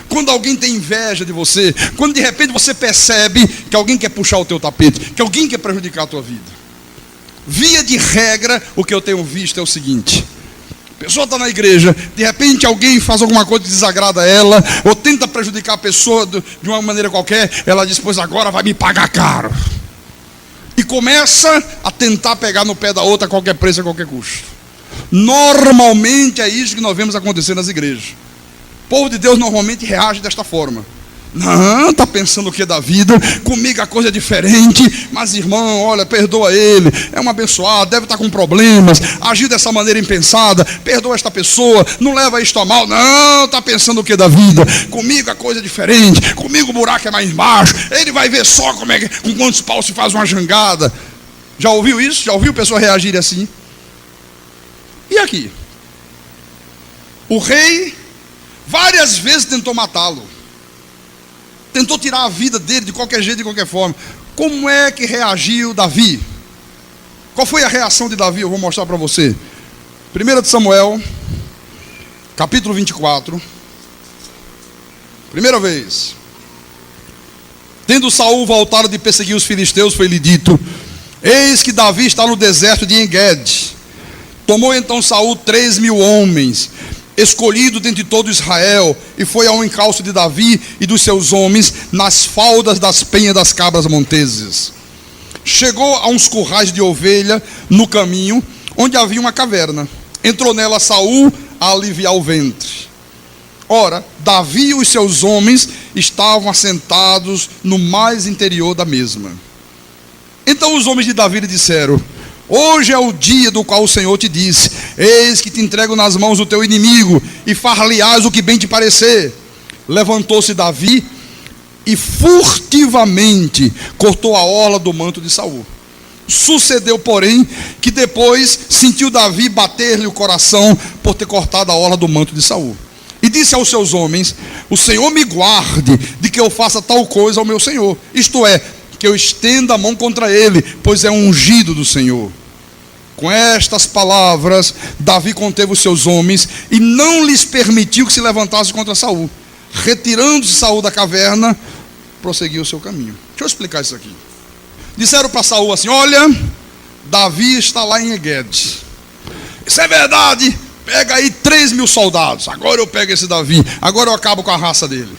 quando alguém tem inveja de você? Quando de repente você percebe que alguém quer puxar o teu tapete, que alguém quer prejudicar a tua vida? Via de regra, o que eu tenho visto é o seguinte: a pessoa está na igreja, de repente alguém faz alguma coisa que desagrada a ela, ou tenta prejudicar a pessoa de uma maneira qualquer, ela diz: pois agora vai me pagar caro. E começa a tentar pegar no pé da outra a qualquer preço, a qualquer custo. Normalmente é isso que nós vemos acontecer nas igrejas. O povo de Deus normalmente reage desta forma: não, está pensando o que da vida? Comigo a coisa é diferente. Mas irmão, olha, perdoa ele, é um abençoado, deve estar com problemas, agiu dessa maneira impensada, perdoa esta pessoa, não leva isto a mal. Não, está pensando o que da vida? Comigo a coisa é diferente, comigo o buraco é mais embaixo, ele vai ver só como é que, com quantos paus se faz uma jangada. Já ouviu isso? Já ouviu pessoa reagir assim? E aqui? O rei várias vezes tentou matá-lo, tentou tirar a vida dele de qualquer jeito, de qualquer forma. Como é que reagiu Davi? Qual foi a reação de Davi? Eu vou mostrar para você. 1 de Samuel, capítulo 24. Primeira vez. Tendo Saul voltado de perseguir os filisteus, foi-lhe dito: eis que Davi está no deserto de Engedi. Tomou então Saul 3.000 homens, escolhido dentre todo Israel, e foi ao encalço de Davi e dos seus homens, nas faldas das penhas das cabras monteses. Chegou a uns currais de ovelha no caminho, onde havia uma caverna. Entrou nela Saul a aliviar o ventre. Ora, Davi e os seus homens estavam assentados no mais interior da mesma. Então os homens de Davi lhe disseram: hoje é o dia do qual o Senhor te disse: eis que te entrego nas mãos do teu inimigo, e far-lhe-ás o que bem te parecer. Levantou-se Davi e furtivamente cortou a orla do manto de Saul. Sucedeu, porém, que depois sentiu Davi bater-lhe o coração por ter cortado a orla do manto de Saul. E disse aos seus homens: o Senhor me guarde de que eu faça tal coisa ao meu senhor, isto é, que eu estenda a mão contra ele, pois é ungido do Senhor. Com estas palavras, Davi conteve os seus homens e não lhes permitiu que se levantassem contra Saul. Retirando-se Saul da caverna, prosseguiu o seu caminho. Deixa eu explicar isso aqui. Disseram para Saul assim: olha, Davi está lá em Engedi. Isso é verdade. Pega aí 3.000 soldados. Agora eu pego esse Davi. Agora eu acabo com a raça dele.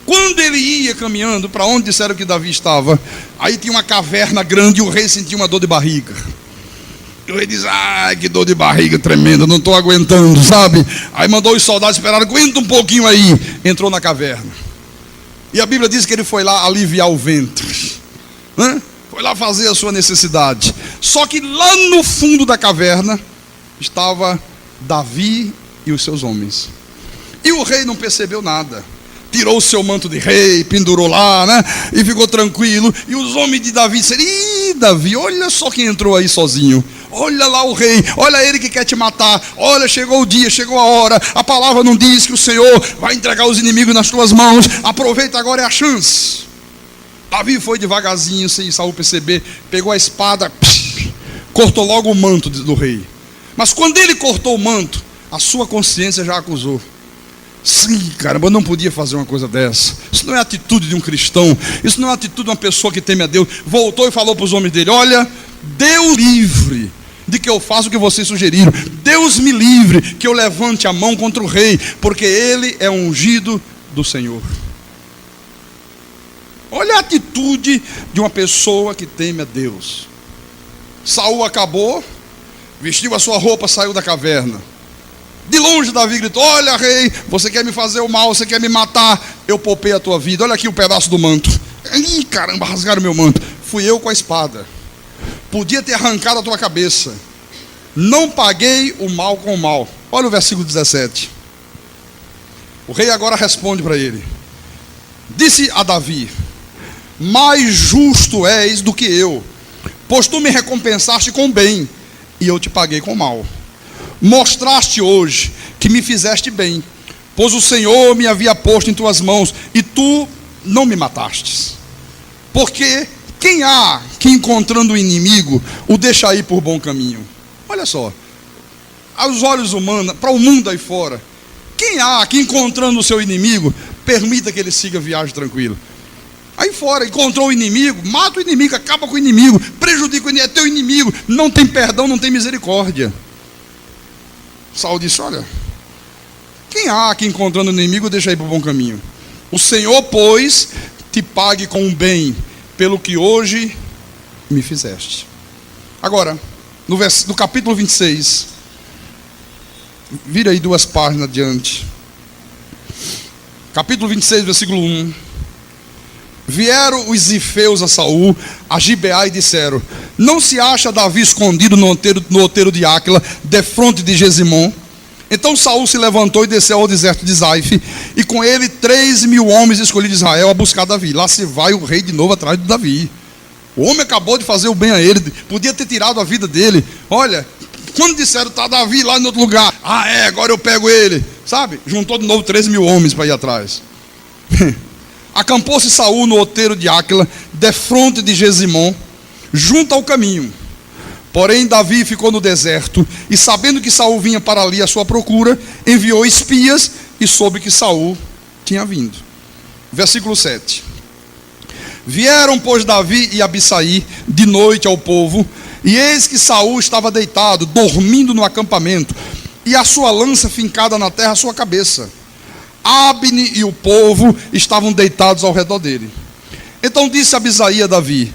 Quando ele ia caminhando para onde disseram que Davi estava, aí tinha uma caverna grande e o rei sentiu uma dor de barriga. E o rei diz: ai, que dor de barriga tremenda, não estou aguentando, sabe? Aí mandou os soldados esperar: aguenta um pouquinho aí. Entrou na caverna. E a Bíblia diz que ele foi lá aliviar o ventre, né? Foi lá fazer a sua necessidade. Só que lá no fundo da caverna estava Davi e os seus homens. E o rei não percebeu nada. Tirou o seu manto de rei, pendurou lá, né? E ficou tranquilo. E os homens de Davi disseram: ih, Davi, olha só quem entrou aí sozinho. Olha lá o rei, olha ele que quer te matar. Olha, chegou o dia, chegou a hora. A palavra não diz que o Senhor vai entregar os inimigos nas tuas mãos. Aproveita, agora é a chance. Davi foi devagarzinho, sem Saul perceber. Pegou a espada, cortou logo o manto do rei. Mas quando ele cortou o manto, a sua consciência já acusou. Sim, caramba, eu não podia fazer uma coisa dessa. Isso não é atitude de um cristão. Isso não é atitude de uma pessoa que teme a Deus. Voltou e falou para os homens dele: olha, Deus livre de que eu faça o que vocês sugeriram. Deus me livre que eu levante a mão contra o rei, porque ele é ungido do Senhor. Olha a atitude de uma pessoa que teme a Deus. Saul acabou, vestiu a sua roupa, saiu da caverna. De longe Davi gritou: olha, rei, você quer me fazer o mal, você quer me matar, eu poupei a tua vida. Olha aqui um pedaço do manto. Ih, caramba, rasgaram meu manto. Fui eu com a espada. Podia ter arrancado a tua cabeça. Não paguei o mal com o mal. Olha o versículo 17. O rei agora responde para ele. Disse a Davi: mais justo és do que eu, pois tu me recompensaste com bem, e eu te paguei com mal. Mostraste hoje que me fizeste bem, pois o Senhor me havia posto em tuas mãos, e tu não me matastes. Porque quem há que, encontrando o inimigo, o deixa ir por bom caminho? Olha só, aos olhos humanos, para o mundo aí fora, quem há que, encontrando o seu inimigo, permita que ele siga a viagem tranquila? Aí fora, encontrou o inimigo, mata o inimigo, acaba com o inimigo, prejudica o inimigo, é teu inimigo, não tem perdão, não tem misericórdia. Saul disse: olha, quem há que, encontrando o inimigo, deixa ir para o bom caminho? O Senhor, pois, te pague com o bem, pelo que hoje me fizeste. Agora, no capítulo 26, vira aí 2 páginas adiante. Capítulo 26, versículo 1. Vieram os zifeus a Saul, a Gibeá, e disseram: não se acha Davi escondido no outeiro de Áquila, defronte de Gesimon? Então Saul se levantou e desceu ao deserto de Zaife, e com ele 3.000 homens escolhidos de Israel a buscar Davi. Lá se vai o rei de novo atrás de Davi. O homem acabou de fazer o bem a ele, podia ter tirado a vida dele. Olha, quando disseram: está Davi lá em outro lugar, ah é, agora eu pego ele, sabe? Juntou de novo 3.000 homens para ir atrás. Acampou-se Saul no outeiro de Áquila, defronte de Gesimon, junto ao caminho. Porém Davi ficou no deserto, e sabendo que Saul vinha para ali à sua procura, enviou espias e soube que Saul tinha vindo. Versículo 7. Vieram, pois, Davi e Abissai de noite ao povo, e eis que Saul estava deitado, dormindo no acampamento, e a sua lança fincada na terra à sua cabeça. Abne e o povo estavam deitados ao redor dele. Então disse Abissai a Davi: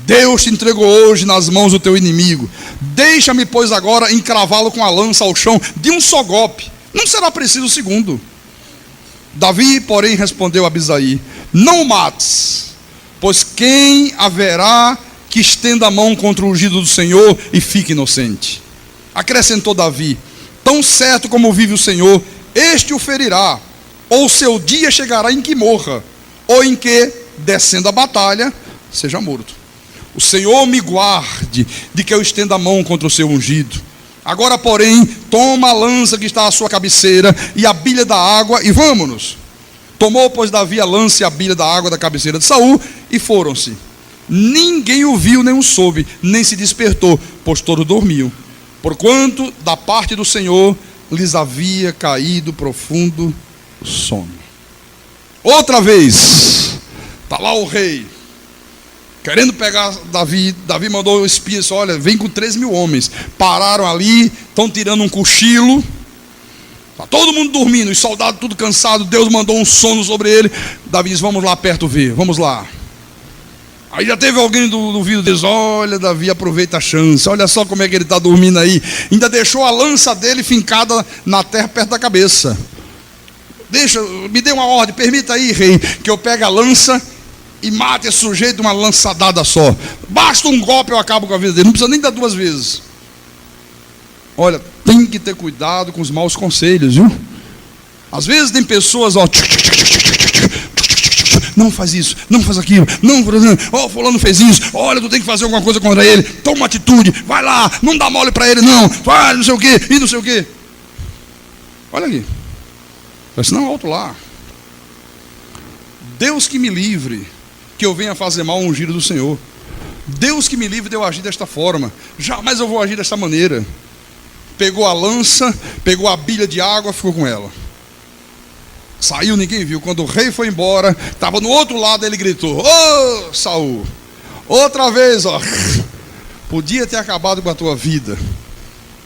Deus te entregou hoje nas mãos do teu inimigo. Deixa-me, pois, agora encravá-lo com a lança ao chão de um só golpe. Não será preciso o segundo. Davi, porém, respondeu a Abissai: Não o mates, pois quem haverá que estenda a mão contra o ungido do Senhor e fique inocente? Acrescentou Davi: Tão certo como vive o Senhor, este o ferirá, ou seu dia chegará em que morra, ou em que, descendo a batalha, seja morto. O Senhor me guarde de que eu estenda a mão contra o seu ungido. Agora, porém, toma a lança que está à sua cabeceira e a bilha da água, e vamos-nos. Tomou, pois, Davi a lança e a bilha da água da cabeceira de Saul, e foram-se. Ninguém o viu, nem o soube, nem se despertou, pois todos dormiam, porquanto da parte do Senhor lhes havia caído profundo sono. Outra vez, está lá o rei, querendo pegar Davi. Davi mandou espias: olha, vem com 3.000 homens. Pararam ali, estão tirando um cochilo. Está todo mundo dormindo, os soldados tudo cansados. Deus mandou um sono sobre ele. Davi diz: vamos lá perto ver, vamos lá. Aí já teve alguém do vídeo diz: olha, Davi aproveita a chance, olha só como é que ele está dormindo aí. Ainda deixou a lança dele fincada na terra perto da cabeça. Me dê uma ordem, permita aí, rei, que eu pegue a lança e mate esse sujeito uma lançadada só. Basta um golpe, eu acabo com a vida dele. Não precisa nem dar 2 vezes. Olha, tem que ter cuidado com os maus conselhos, viu? Às vezes tem pessoas, ó, não faz isso, não faz aquilo, não, ó, fulano fez isso, olha, tu tem que fazer alguma coisa contra ele, toma uma atitude, vai lá, não dá mole para ele não, vai, não sei o que, e não sei o que. Olha aqui, presta não alto lá. Deus que me livre que eu venha fazer mal ao ungido do Senhor. Deus que me livre de eu agir desta forma. Jamais eu vou agir desta maneira. Pegou a lança, pegou a bilha de água, ficou com ela. Saiu, ninguém viu. Quando o rei foi embora, estava no outro lado, ele gritou: ô Saul, outra vez, ó, podia ter acabado com a tua vida.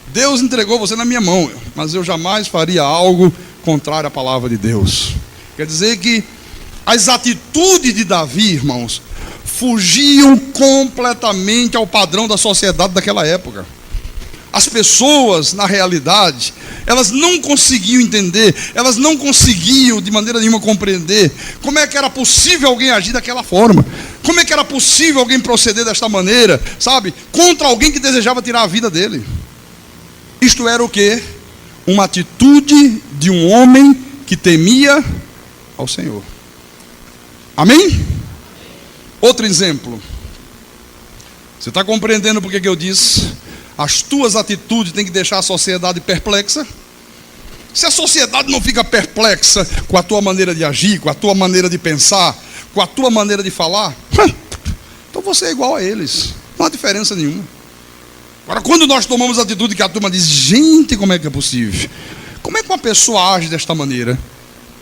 Deus entregou você na minha mão, mas eu jamais faria algo contrário à palavra de Deus. Quer dizer que as atitudes de Davi, irmãos, fugiam completamente ao padrão da sociedade daquela época. As pessoas, na realidade, elas não conseguiam entender, elas não conseguiam de maneira nenhuma compreender como é que era possível alguém agir daquela forma, como é que era possível alguém proceder desta maneira, sabe, contra alguém que desejava tirar a vida dele. Isto era o quê? Uma atitude de um homem que temia ao Senhor. Amém? Outro exemplo. Você está compreendendo por que eu disse? As tuas atitudes têm que deixar a sociedade perplexa. Se a sociedade não fica perplexa com a tua maneira de agir, com a tua maneira de pensar, com a tua maneira de falar, então você é igual a eles. Não há diferença nenhuma. Agora, quando nós tomamos a atitude que a turma diz: gente, como é que é possível? Como é que uma pessoa age desta maneira?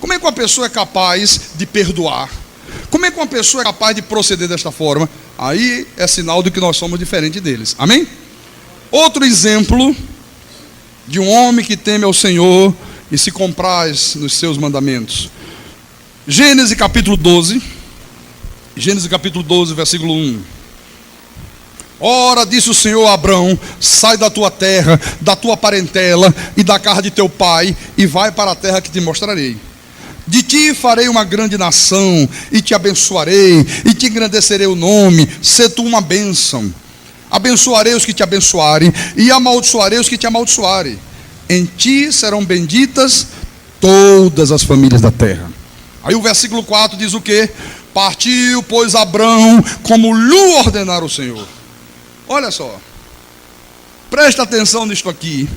Como é que uma pessoa é capaz de perdoar? Como é que uma pessoa é capaz de proceder desta forma? Aí é sinal de que nós somos diferentes deles. Amém? Outro exemplo de um homem que teme ao Senhor e se compraz nos seus mandamentos. Gênesis capítulo 12. Gênesis capítulo 12, versículo 1. Ora, disse o Senhor a Abrão: sai da tua terra, da tua parentela e da casa de teu pai, e vai para a terra que te mostrarei. De ti farei uma grande nação, e te abençoarei, e te engrandecerei o nome, sê tu uma bênção. Abençoarei os que te abençoarem, e amaldiçoarei os que te amaldiçoarem. Em ti serão benditas todas as famílias da terra. Aí o versículo 4 diz o quê? Partiu, pois, Abrão, como lhe ordenara o Senhor. Olha só, presta atenção nisto aqui.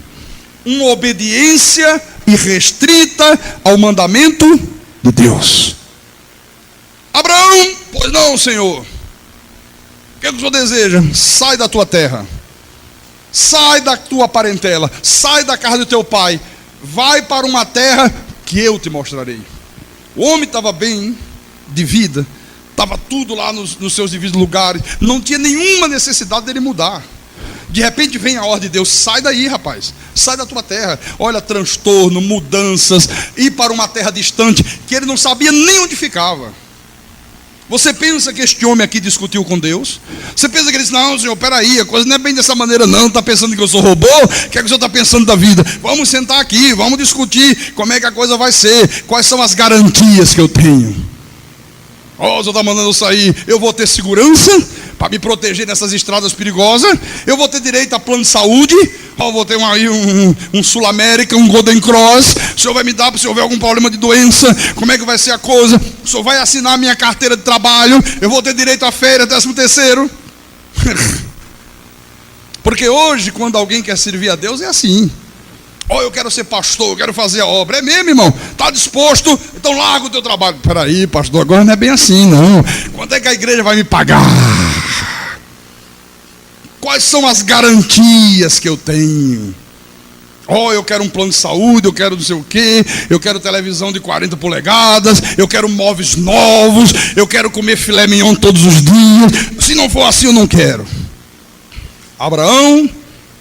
Uma obediência irrestrita ao mandamento de Deus. Abraão, pois não, Senhor. O que o Senhor deseja? Sai da tua terra. sai da tua parentela, sai da casa do teu pai, vai para uma terra que eu te mostrarei. O homem estava bem de vida, estava tudo lá nos seus devidos lugares, não tinha nenhuma necessidade dele mudar. De repente vem a ordem de Deus: sai daí, rapaz, sai da tua terra. Olha, transtorno, mudanças, ir para uma terra distante, que ele não sabia nem onde ficava. Você pensa que este homem aqui discutiu com Deus? Você pensa que ele disse: não, senhor, peraí, a coisa não é bem dessa maneira não, está pensando que eu sou robô? O que é que o senhor está pensando da vida? Vamos sentar aqui, vamos discutir como é que a coisa vai ser, quais são as garantias que eu tenho. O senhor está mandando eu sair, eu vou ter segurança para me proteger nessas estradas perigosas, eu vou ter direito a plano de saúde, eu vou ter um Sul América, um Golden Cross, o senhor vai me dar se houver algum problema de doença, como é que vai ser a coisa, o senhor vai assinar minha carteira de trabalho, eu vou ter direito a férias, 13º. Porque hoje, quando alguém quer servir a Deus, é assim: eu quero ser pastor, eu quero fazer a obra. É mesmo, irmão? Está disposto? Então larga o teu trabalho. Peraí, pastor, agora não é bem assim, não. Quanto é que a igreja vai me pagar? Quais são as garantias que eu tenho? Eu quero um plano de saúde, eu quero não sei o quê, eu quero televisão de 40 polegadas, eu quero móveis novos, eu quero comer filé mignon todos os dias. Se não for assim, eu não quero. Abraão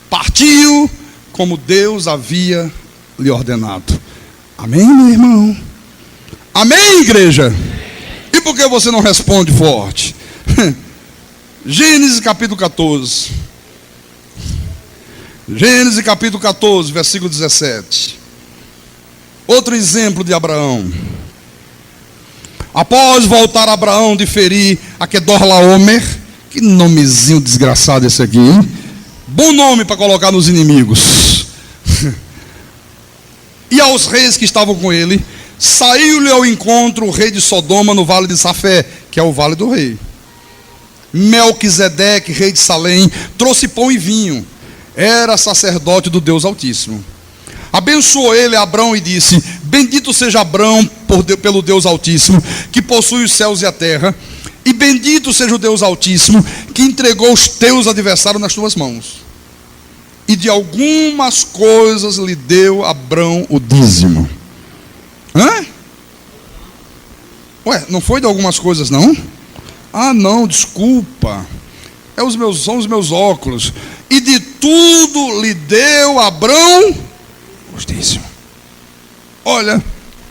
partiu como Deus havia lhe ordenado. Amém, meu irmão? Amém, igreja? E por que você não responde forte? Gênesis capítulo 14. Gênesis capítulo 14, versículo 17. Outro exemplo de Abraão. Após voltar Abraão de ferir a Kedorlaomer, que nomezinho desgraçado esse aqui, hein? Bom nome para colocar nos inimigos. E aos reis que estavam com ele, saiu-lhe ao encontro o rei de Sodoma no vale de Safé, que é o vale do rei. Melquisedeque, rei de Salém, trouxe pão e vinho. Era sacerdote do Deus Altíssimo. Abençoou ele Abrão e disse: bendito seja Abrão pelo Deus Altíssimo, que possui os céus e a terra, e bendito seja o Deus Altíssimo, que entregou os teus adversários nas tuas mãos. E de algumas coisas lhe deu Abrão o dízimo. Não foi de algumas coisas, não? Não, desculpa. São os meus óculos. E de tudo lhe deu Abrão os dízimos. Olha,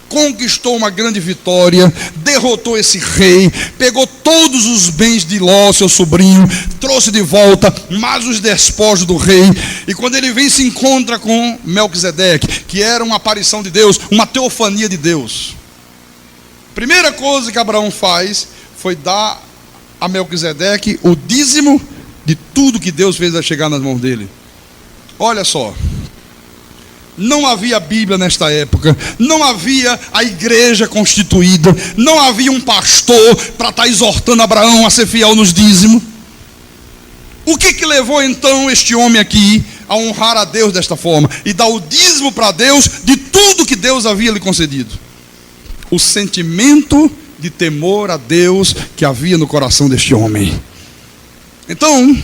conquistou uma grande vitória, derrotou esse rei, pegou todos os bens de Ló, seu sobrinho, trouxe de volta mais os despojos do rei. E quando ele vem, se encontra com Melquisedeque, que era uma aparição de Deus, uma teofania de Deus. Primeira coisa que Abraão faz foi dar a Melquisedeque o dízimo de tudo que Deus fez a chegar nas mãos dele. Olha só, não havia Bíblia nesta época, não havia a igreja constituída, não havia um pastor para estar exortando Abraão a ser fiel nos dízimos. O que levou então este homem aqui a honrar a Deus desta forma e dar o dízimo para Deus de tudo que Deus havia lhe concedido? O sentimento de temor a Deus que havia no coração deste homem. Então,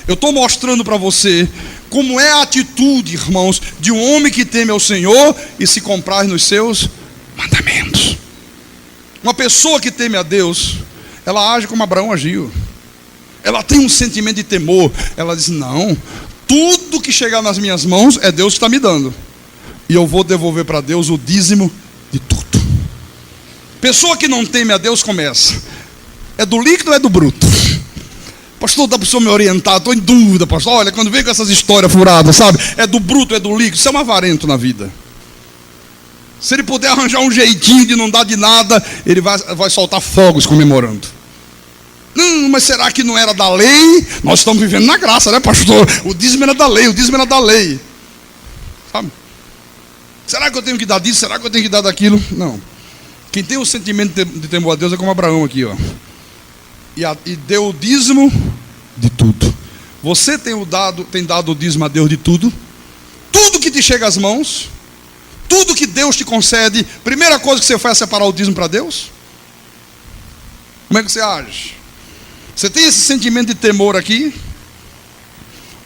eu estou mostrando para você como é a atitude, irmãos, de um homem que teme ao Senhor e se compraz nos seus mandamentos. Uma pessoa que teme a Deus, ela age como Abraão agiu. Ela tem um sentimento de temor. Ela diz: não, tudo que chegar nas minhas mãos é Deus que está me dando, e eu vou devolver para Deus o dízimo de tudo. Pessoa que não teme a Deus começa: é do líquido ou é do bruto? Pastor, dá para o senhor me orientar? Estou em dúvida, pastor. Olha, quando vem com essas histórias furadas, sabe? É do bruto, é do líquido. Isso é um avarento na vida. Se ele puder arranjar um jeitinho de não dar de nada, ele vai soltar fogos comemorando. Não, mas será que não era da lei? Nós estamos vivendo na graça, né, pastor? O dízimo era da lei, o dízimo era da lei. Sabe? Será que eu tenho que dar disso? Será que eu tenho que dar daquilo? Não. Quem tem o sentimento de temor a Deus é como Abraão aqui, ó. E deu o dízimo de tudo. Você tem dado o dízimo a Deus de tudo? Tudo que te chega às mãos, tudo que Deus te concede, primeira coisa que você faz é separar o dízimo para Deus? Como é que você age? Você tem esse sentimento de temor aqui?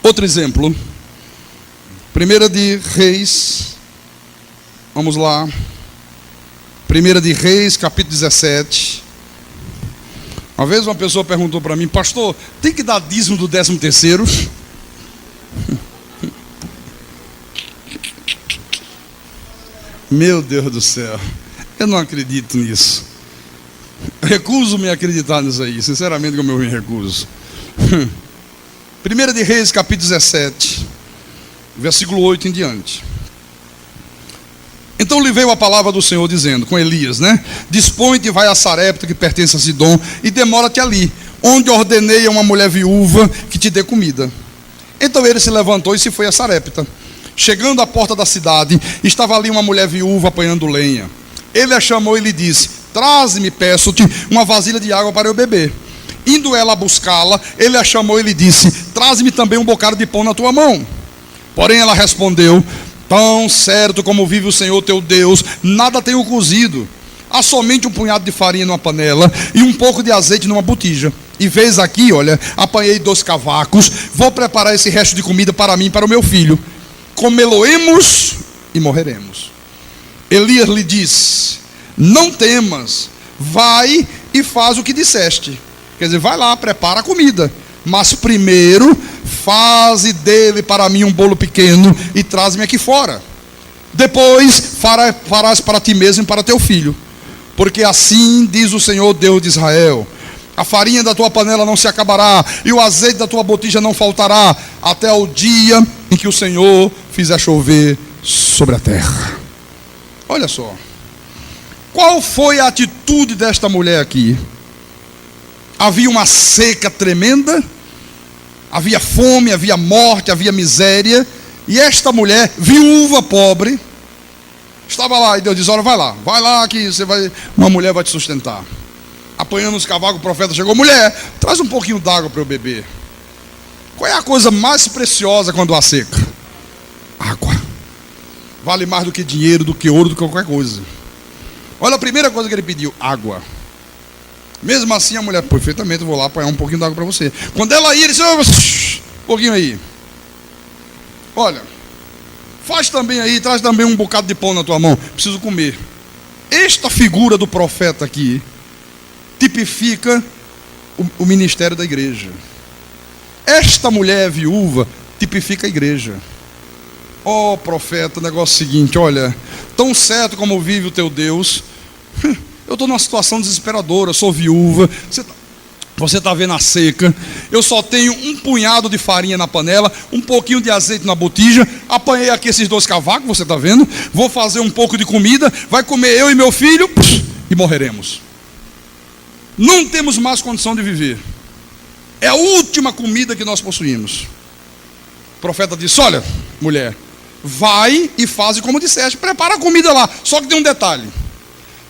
Outro exemplo. 1 de Reis. Vamos lá. 1 de Reis, capítulo 17. Uma vez uma pessoa perguntou para mim: pastor, tem que dar dízimo do 13º? Meu Deus do céu, eu não acredito nisso. Recuso-me a acreditar nisso aí. Sinceramente, como eu me recuso. 1 de Reis, capítulo 17, versículo 8 em diante. Então lhe veio a palavra do Senhor dizendo, com Elias, né? Dispõe-te e vai a Sarepta, que pertence a Sidom, e demora-te ali, onde ordenei a uma mulher viúva que te dê comida. Então ele se levantou e se foi a Sarepta. Chegando à porta da cidade, estava ali uma mulher viúva apanhando lenha. Ele a chamou e lhe disse: traze-me, peço-te, uma vasilha de água para eu beber. Indo ela a buscá-la, ele a chamou e lhe disse: traze-me também um bocado de pão na tua mão. Porém ela respondeu: tão certo como vive o Senhor teu Deus, nada tenho cozido. Há somente um punhado de farinha numa panela e um pouco de azeite numa botija. E vês aqui, olha, apanhei 2 cavacos, vou preparar esse resto de comida para mim e para o meu filho. Comê-lo-emos e morreremos. Elias lhe disse: não temas, vai e faz o que disseste. Quer dizer, vai lá, prepara a comida, mas primeiro faze dele para mim um bolo pequeno e traz-me aqui fora. Depois farás para ti mesmo e para teu filho. Porque assim diz o Senhor Deus de Israel: a farinha da tua panela não se acabará, e o azeite da tua botija não faltará, até o dia em que o Senhor fizer chover sobre a terra. Olha só. Qual foi a atitude desta mulher aqui? Havia uma seca tremenda, havia fome, havia morte, havia miséria, e esta mulher, viúva, pobre, estava lá, e Deus diz: olha, vai lá que uma mulher vai te sustentar. Apanhando os cavalos, o profeta chegou: mulher, traz um pouquinho d'água para eu beber. Qual é a coisa mais preciosa quando há seca? Água. Vale mais do que dinheiro, do que ouro, do que qualquer coisa. Olha a primeira coisa que ele pediu: água. Mesmo assim a mulher: perfeitamente, eu vou lá apanhar um pouquinho d'água para você. Quando ela ia, ele disse: um pouquinho aí. Olha, faz também aí, traz também um bocado de pão na tua mão, preciso comer. Esta figura do profeta aqui tipifica o ministério da igreja. Esta mulher viúva tipifica a igreja. Ó profeta, o negócio é o seguinte: olha, tão certo como vive o teu Deus, eu estou numa situação desesperadora, sou viúva, você está vendo a seca, eu só tenho um punhado de farinha na panela, um pouquinho de azeite na botija, apanhei aqui esses 2 cavacos, você está vendo, vou fazer um pouco de comida, vai comer eu e meu filho, e morreremos. Não temos mais condição de viver. É a última comida que nós possuímos. O profeta disse: olha, mulher, vai e faz como disseste, prepara a comida lá. Só que tem um detalhe: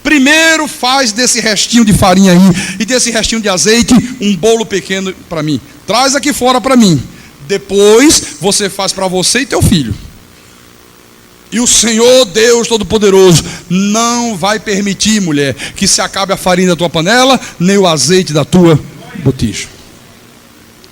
primeiro faz desse restinho de farinha aí e desse restinho de azeite um bolo pequeno para mim. Traz aqui fora para mim. Depois você faz para você e teu filho. E o Senhor Deus Todo-Poderoso não vai permitir, mulher, que se acabe a farinha da tua panela, nem o azeite da tua botija.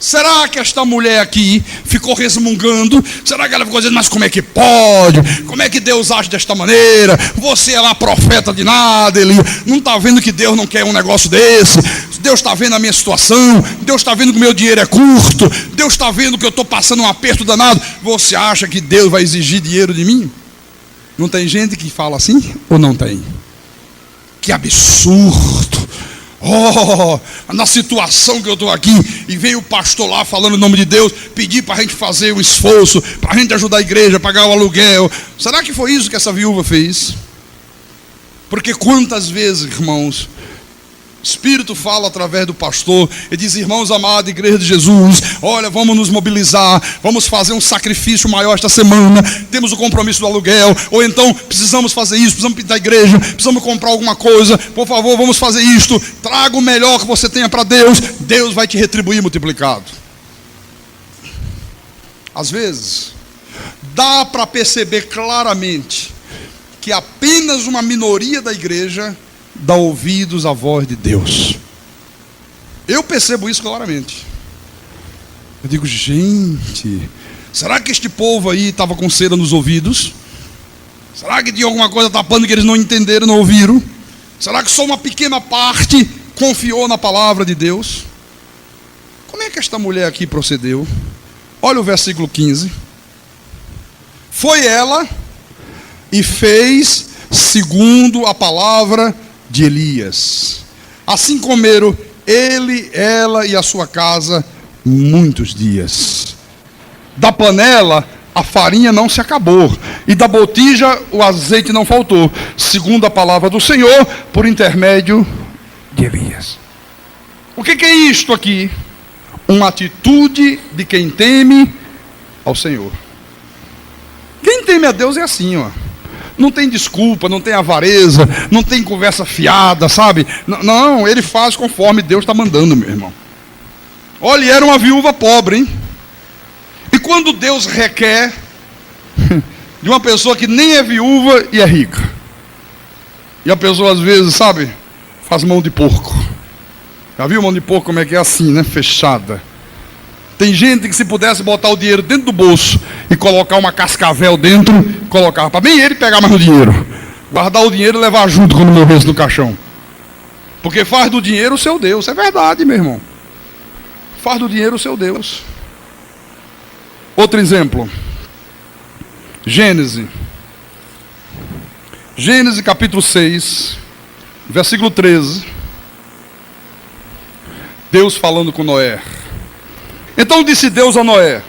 Será que esta mulher aqui ficou resmungando? Será que ela ficou dizendo: mas como é que pode? Como é que Deus age desta maneira? Você é lá profeta de nada, Elias. Não está vendo que Deus não quer um negócio desse? Deus está vendo a minha situação, Deus está vendo que o meu dinheiro é curto, Deus está vendo que eu estou passando um aperto danado. Você acha que Deus vai exigir dinheiro de mim? Não tem gente que fala assim? Ou não tem? Que absurdo! Oh, na situação que eu estou aqui, e veio o pastor lá falando em nome de Deus, pedir para a gente fazer um esforço, para a gente ajudar a igreja, pagar o aluguel. Será que foi isso que essa viúva fez? Porque quantas vezes, irmãos, o Espírito fala através do pastor e diz: irmãos amados, igreja de Jesus, olha, vamos nos mobilizar, vamos fazer um sacrifício maior esta semana, temos o compromisso do aluguel, ou então precisamos fazer isso, precisamos pintar a igreja, precisamos comprar alguma coisa, por favor, vamos fazer isto, traga o melhor que você tenha para Deus, Deus vai te retribuir multiplicado. Às vezes, dá para perceber claramente que apenas uma minoria da igreja dá ouvidos à voz de Deus. Eu percebo isso claramente. Eu digo, gente, será que este povo aí estava com cera nos ouvidos? Será que tinha alguma coisa tapando que eles não entenderam, não ouviram? Será que só uma pequena parte confiou na palavra de Deus? Como é que esta mulher aqui procedeu? Olha o versículo 15. Foi ela e fez segundo a palavra de Elias. Assim comeram ele, ela e a sua casa muitos dias. Da panela a farinha não se acabou, e da botija o azeite não faltou, segundo a palavra do Senhor, por intermédio de Elias. O que é isto aqui? Uma atitude de quem teme ao Senhor. Quem teme a Deus é assim, ó. Não tem desculpa, não tem avareza, não tem conversa fiada, sabe? Não, ele faz conforme Deus está mandando, meu irmão. Olha, era uma viúva pobre, hein? E quando Deus requer de uma pessoa que nem é viúva e é rica, e a pessoa às vezes, sabe, faz mão de porco. Já viu mão de porco como é que é assim, né? Fechada. Tem gente que se pudesse botar o dinheiro dentro do bolso e colocar uma cascavel dentro, colocava para bem ele pegar mais o dinheiro, guardar o dinheiro e levar junto quando morresse no caixão. Porque faz do dinheiro o seu Deus. É verdade, meu irmão. Faz do dinheiro o seu Deus. Outro exemplo. Gênesis capítulo 6, versículo 13. Deus falando com Noé. Então disse Deus a Noé: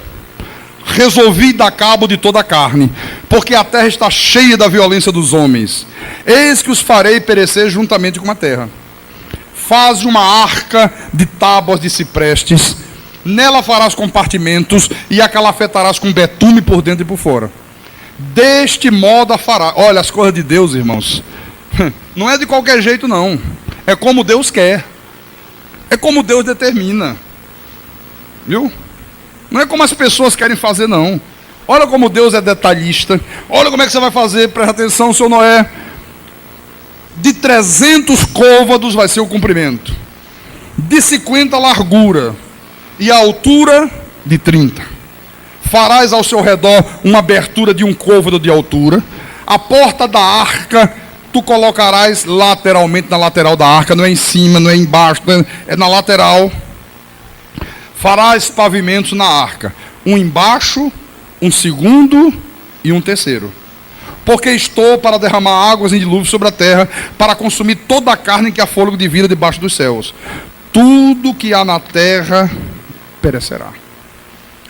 resolvi dar cabo de toda a carne, porque a terra está cheia da violência dos homens. Eis que os farei perecer juntamente com a terra. Faz uma arca de tábuas de ciprestes, nela farás compartimentos, e a calafetarás com betume por dentro e por fora. Deste modo a fará. Olha, as coisas de Deus, irmãos, não é de qualquer jeito não. É como Deus quer. É como Deus determina. Viu? Não é como as pessoas querem fazer, não. Olha como Deus é detalhista. Olha como é que você vai fazer, presta atenção, seu Noé. De 300 côvados vai ser o comprimento, de 50 a largura, e a altura de 30. Farás ao seu redor uma abertura de 1 côvado de altura. A porta da arca tu colocarás lateralmente, na lateral da arca. Não é em cima, não é embaixo, é na lateral. Farás pavimentos na arca, um embaixo, um segundo e um terceiro. Porque estou para derramar águas em dilúvio sobre a terra, para consumir toda a carne que há fôlego de vida debaixo dos céus. Tudo que há na terra perecerá.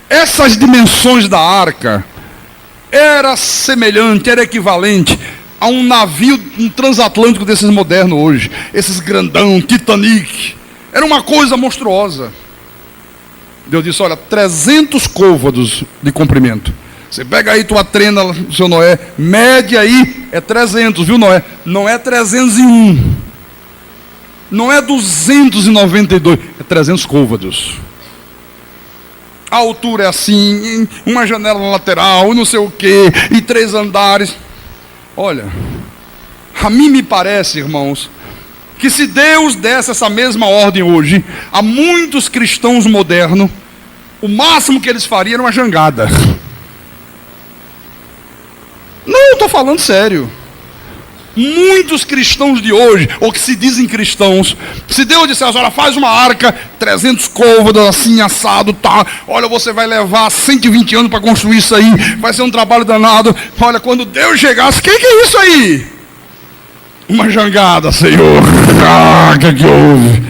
Essas dimensões da arca era semelhante, era equivalente a um navio, um transatlântico desses modernos hoje, esses grandão, Titanic. Era uma coisa monstruosa. Deus disse: olha, 300 côvados de comprimento. Você pega aí tua trena, seu Noé, mede aí, é 300, viu, Noé? Não é 301, não é 292, é 300 côvados. A altura é assim, uma janela na lateral, não sei o quê, e 3 andares. Olha, a mim me parece, irmãos, que se Deus desse essa mesma ordem hoje a muitos cristãos modernos, o máximo que eles fariam era uma jangada. Não, estou falando sério. Muitos cristãos de hoje, ou que se dizem cristãos, se Deus dissesse: olha, faz uma arca, 300 côvados, assim, assado, tá. Olha, você vai levar 120 anos para construir isso aí, vai ser um trabalho danado. Olha, quando Deus chegasse, o que é isso aí? Uma jangada, Senhor. Que houve?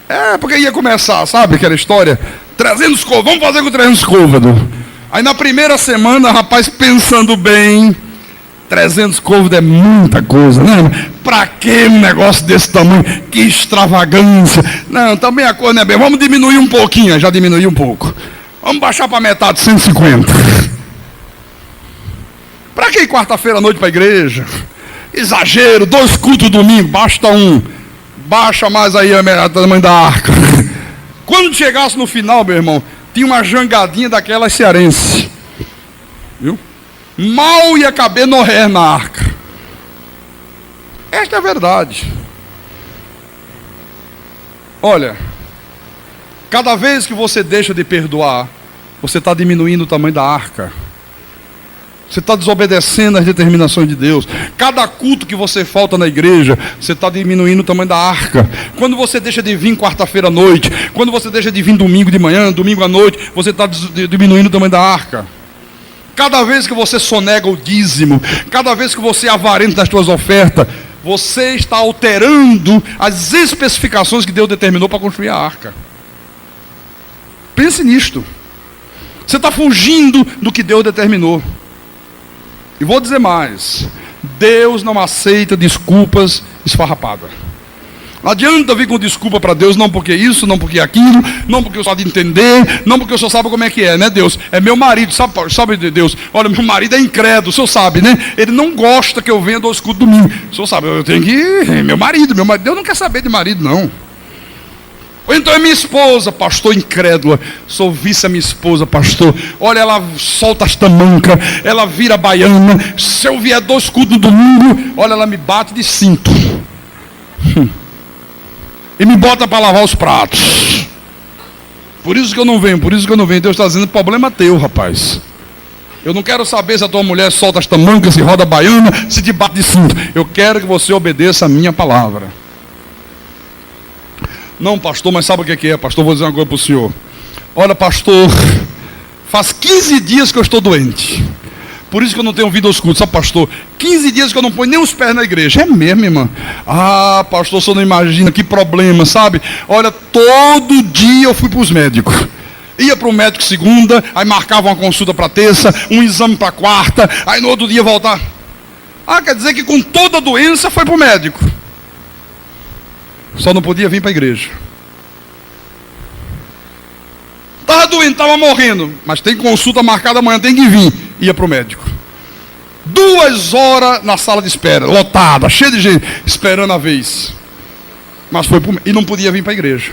É, porque ia começar, sabe aquela história? 300 côvados, vamos fazer com 300 côvados. Aí na primeira semana, rapaz, pensando bem, 300 côvados é muita coisa, né? Pra que um negócio desse tamanho? Que extravagância. Não, também a coisa não é bem. Vamos diminuir um pouquinho, já diminuí um pouco. Vamos baixar para metade, 150. Pra que ir quarta-feira à noite para a igreja? Exagero, 2 cultos domingo, basta um. Baixa mais aí a tamanho da arca. Quando chegasse no final, meu irmão, tinha uma jangadinha daquelas cearense. Viu? Mal ia caber Noé na arca. Esta é a verdade. Olha, Cada vez que você deixa de perdoar, você está diminuindo o tamanho da arca. Você está desobedecendo as determinações de Deus. Cada culto que você falta na igreja, você está diminuindo o tamanho da arca. Quando você deixa de vir quarta-feira à noite, quando você deixa de vir domingo de manhã, domingo à noite, você está diminuindo o tamanho da arca. Cada vez que você sonega o dízimo, cada vez que você é avarento das suas ofertas, você está alterando as especificações que Deus determinou para construir a arca. Pense nisto. Você está fugindo do que Deus determinou. E vou dizer mais: Deus não aceita desculpas esfarrapadas. Não adianta vir com desculpa para Deus, não porque isso, não porque aquilo, não porque eu só de entender, não porque o senhor sabe como é que é, né, Deus? É meu marido, sabe de Deus? Olha, meu marido é incrédulo, o senhor sabe, né? Ele não gosta que eu venha do escudo domingo. O senhor sabe, eu tenho que... Meu marido, Deus não quer saber de marido, não. Ou então é minha esposa, pastor incrédula. Sou vice a minha esposa, pastor. Olha, ela solta as tamancas, ela vira baiana. Se eu vier do escudo no domingo, olha, ela me bate de cinto. E me bota para lavar os pratos. Por isso que eu não venho. Deus está dizendo, problema teu, rapaz. Eu não quero saber se a tua mulher solta as tamancas, se roda baiana, se te bate de cinto. Eu quero que você obedeça a minha palavra. Não, pastor, mas sabe o que é, pastor? Vou dizer uma coisa para o senhor. Olha, pastor, faz 15 dias que eu estou doente. Por isso que eu não tenho vindo aos cultos. Sabe, pastor, 15 dias que eu não ponho nem os pés na igreja. É mesmo, irmã? Ah, pastor, você não imagina que problema, sabe? Olha, todo dia eu fui para os médicos. Ia para o médico segunda, aí marcava uma consulta para terça, um exame para quarta, aí no outro dia voltar. Ah, quer dizer que com toda a doença foi para o médico. Só não podia vir para a igreja. Estava doente, estava morrendo, mas tem consulta marcada amanhã, tem que vir. Ia para o médico. 2 horas na sala de espera, lotada, cheia de gente, esperando a vez. Mas foi e não podia vir para a igreja.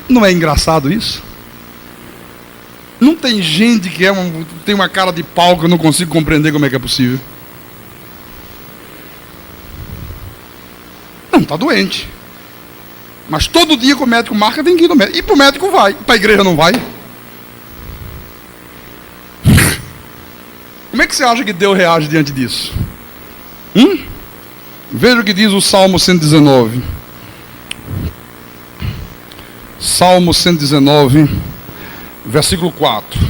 Não é engraçado isso? Não tem gente que tem uma cara de pau que eu não consigo compreender como é que é possível. Não, está doente. Mas todo dia que o médico marca, tem que ir no médico. E para o médico vai, para a igreja não vai. Como é que você acha que Deus reage diante disso? Veja o que diz o Salmo 119. Salmo 119, versículo 4.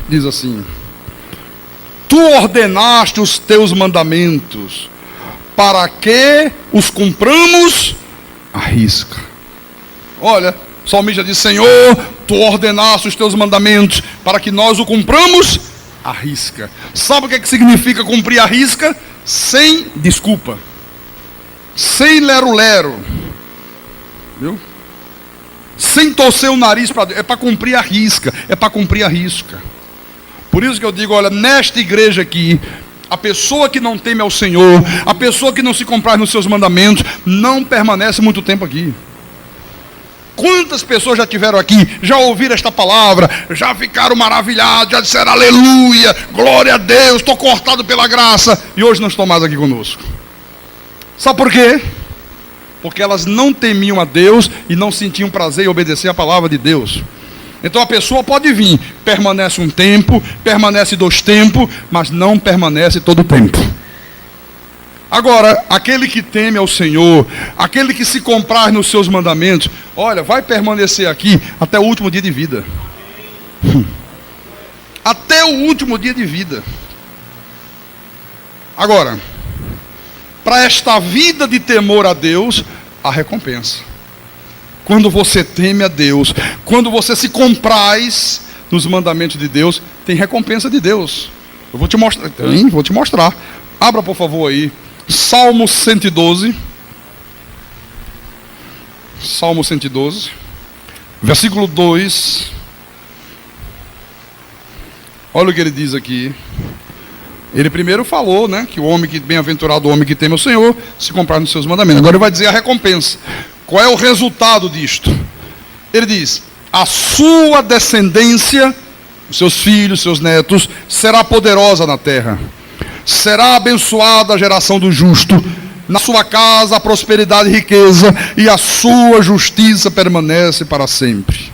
Diz assim: Tu ordenaste os teus mandamentos, para que os cumpramos à risca. Olha, o salmista diz: Senhor, tu ordenaste os teus mandamentos, para que nós o cumpramos à risca. Sabe o que significa cumprir à risca? Sem desculpa, sem lero-lero, viu? Sem torcer o nariz para Deus. É para cumprir a risca, é para cumprir a risca. Por isso que eu digo, olha, nesta igreja aqui, a pessoa que não teme ao Senhor, a pessoa que não se compraz nos seus mandamentos, não permanece muito tempo aqui. Quantas pessoas já tiveram aqui, já ouviram esta palavra, já ficaram maravilhados, já disseram aleluia, glória a Deus, estou cortado pela graça, e hoje não estão mais aqui conosco. Sabe por quê? Porque elas não temiam a Deus e não sentiam prazer em obedecer a palavra de Deus. Então a pessoa pode vir, permanece um tempo, permanece 2 tempos, mas não permanece todo o tempo. Agora, aquele que teme ao Senhor, aquele que se compraz nos seus mandamentos, olha, vai permanecer aqui até o último dia de vida. Até o último dia de vida. Agora, para esta vida de temor a Deus, há recompensa. Quando você teme a Deus, quando você se compraz nos mandamentos de Deus, tem recompensa de Deus. Eu vou te mostrar, vou te mostrar. Abra, por favor, aí. Salmo 112. Salmo 112. Versículo 2. Olha o que ele diz aqui. Ele primeiro falou, né, que o homem que bem-aventurado o homem que teme o Senhor, se comprar nos seus mandamentos. Agora ele vai dizer a recompensa. Qual é o resultado disto? Ele diz: a sua descendência, os seus filhos, seus netos, será poderosa na terra. Será abençoada a geração do justo. Na sua casa a prosperidade e riqueza, e a sua justiça permanece para sempre.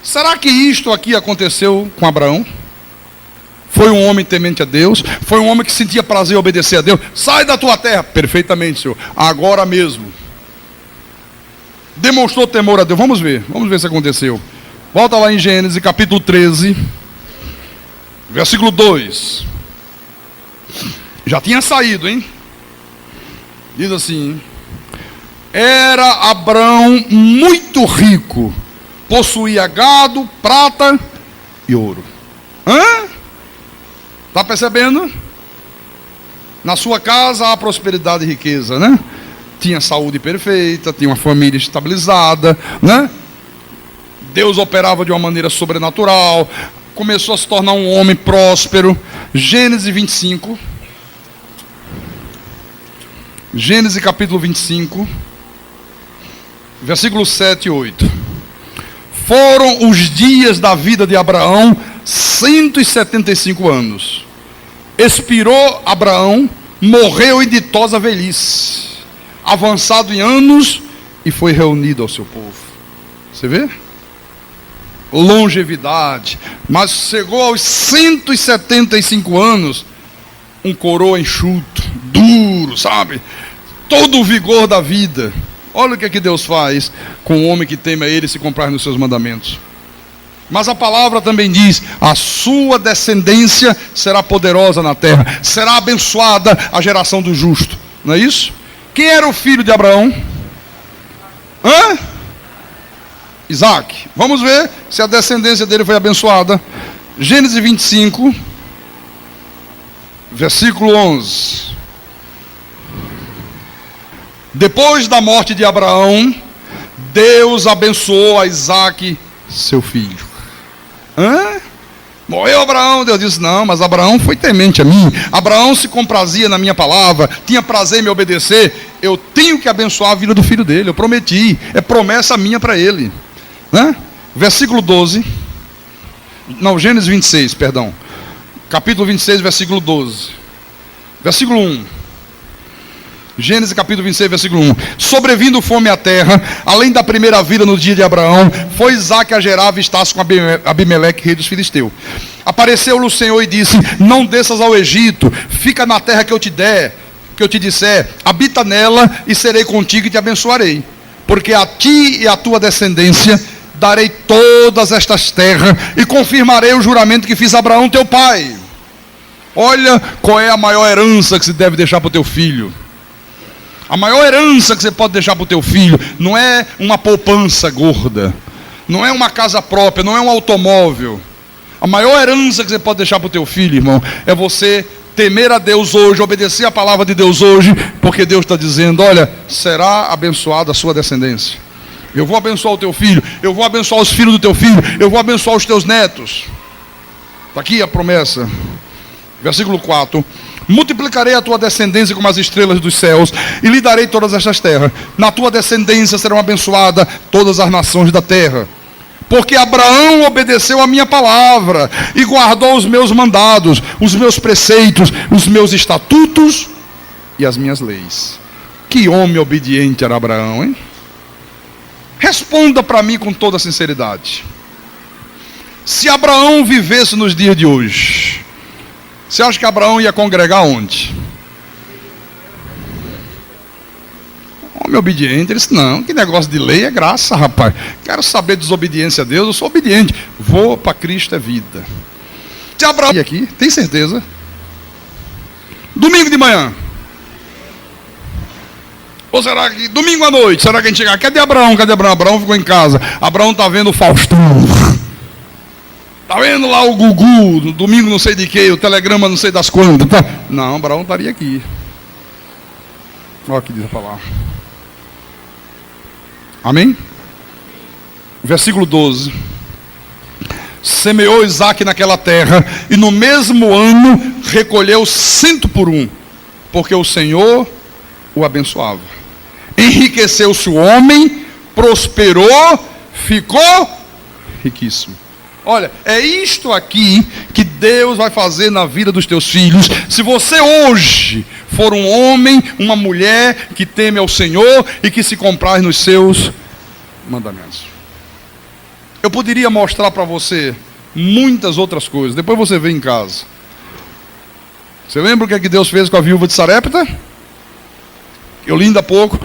Será que isto aqui aconteceu com Abraão? Foi um homem temente a Deus, foi um homem que sentia prazer em obedecer a Deus. Sai da tua terra, perfeitamente, Senhor, agora mesmo. Demonstrou temor a Deus. Vamos ver se aconteceu. Volta lá em Gênesis capítulo 13, versículo 2. Já tinha saído, hein? Diz assim: era Abrão muito rico, possuía gado, prata e ouro. Está percebendo? Na sua casa há prosperidade e riqueza, né? Tinha saúde perfeita, tinha uma família estabilizada, né? Deus operava de uma maneira sobrenatural, começou a se tornar um homem próspero. Gênesis 25. Gênesis capítulo 25, versículos 7 e 8. Foram os dias da vida de Abraão 175 anos. Expirou Abraão, morreu em ditosa velhice, avançado em anos, e foi reunido ao seu povo. Você vê? Longevidade. Mas chegou aos 175 anos, um coroa enxuto, duro, sabe? Todo o vigor da vida. Olha o que é que Deus faz com o homem que teme a Ele e se comprar nos seus mandamentos. Mas a palavra também diz: a sua descendência será poderosa na terra, será abençoada a geração do justo. Não é isso? Quem era o filho de Abraão? Isaac. Vamos ver se a descendência dele foi abençoada. Gênesis 25, versículo 11. Depois da morte de Abraão, Deus abençoou a Isaac, seu filho. Morreu Abraão, Deus disse: não, mas Abraão foi temente a mim, Abraão se comprazia na minha palavra, tinha prazer em me obedecer. Eu tenho que abençoar a vida do filho dele, eu prometi, é promessa minha para ele. Versículo 12. Não, Gênesis 26, perdão. Capítulo 26, versículo 12. Versículo 1. Gênesis capítulo 26, versículo 1. Sobrevindo fome à terra, além da primeira vida no dia de Abraão, foi Isaque a Gerar avistar-se com Abimeleque, rei dos filisteus. Apareceu-lhe o Senhor e disse: não desças ao Egito, fica na terra que eu te der, que eu te disser, habita nela e serei contigo e te abençoarei. Porque a ti e à tua descendência darei todas estas terras e confirmarei o juramento que fiz a Abraão teu pai. Olha qual é a maior herança que se deve deixar para o teu filho. A maior herança que você pode deixar para o teu filho não é uma poupança gorda, não é uma casa própria, não é um automóvel. A maior herança que você pode deixar para o teu filho, irmão, é você temer a Deus hoje, obedecer a palavra de Deus hoje, porque Deus está dizendo: olha, será abençoada a sua descendência. Eu vou abençoar o teu filho, eu vou abençoar os filhos do teu filho, eu vou abençoar os teus netos. Está aqui a promessa. Versículo 4. Multiplicarei a tua descendência como as estrelas dos céus, e lhe darei todas estas terras. Na tua descendência serão abençoadas todas as nações da terra. Porque Abraão obedeceu a minha palavra, e guardou os meus mandados, os meus preceitos, os meus estatutos e as minhas leis. Que homem obediente era Abraão, hein? Responda para mim com toda sinceridade. Se Abraão vivesse nos dias de hoje, você acha que Abraão ia congregar onde? Homem obediente. Ele disse: não, que negócio de lei é graça, rapaz. Quero saber de desobediência a Deus, eu sou obediente. Vou para Cristo é vida. Se Abraão ia aqui, tem certeza? Domingo de manhã. Ou será que domingo à noite? Será que a gente chegar? Cadê Abraão? Cadê Abraão? Abraão ficou em casa. Abraão está vendo o Faustão. Está vendo lá o Gugu, no domingo não sei de que, o telegrama não sei das quantas. Tá? Não, Abraão estaria aqui. Olha o que diz a palavra. Amém? Versículo 12. Semeou Isaque naquela terra, e no mesmo ano recolheu 100 por 1, porque o Senhor o abençoava. Enriqueceu-se o homem, prosperou, ficou riquíssimo. Olha, é isto aqui que Deus vai fazer na vida dos teus filhos. Se você hoje for um homem, uma mulher que teme ao Senhor e que se compraz nos seus mandamentos. Eu poderia mostrar para você muitas outras coisas, depois você vê em casa. Você lembra o que é que Deus fez com a viúva de Sarepta? Eu li ainda há pouco.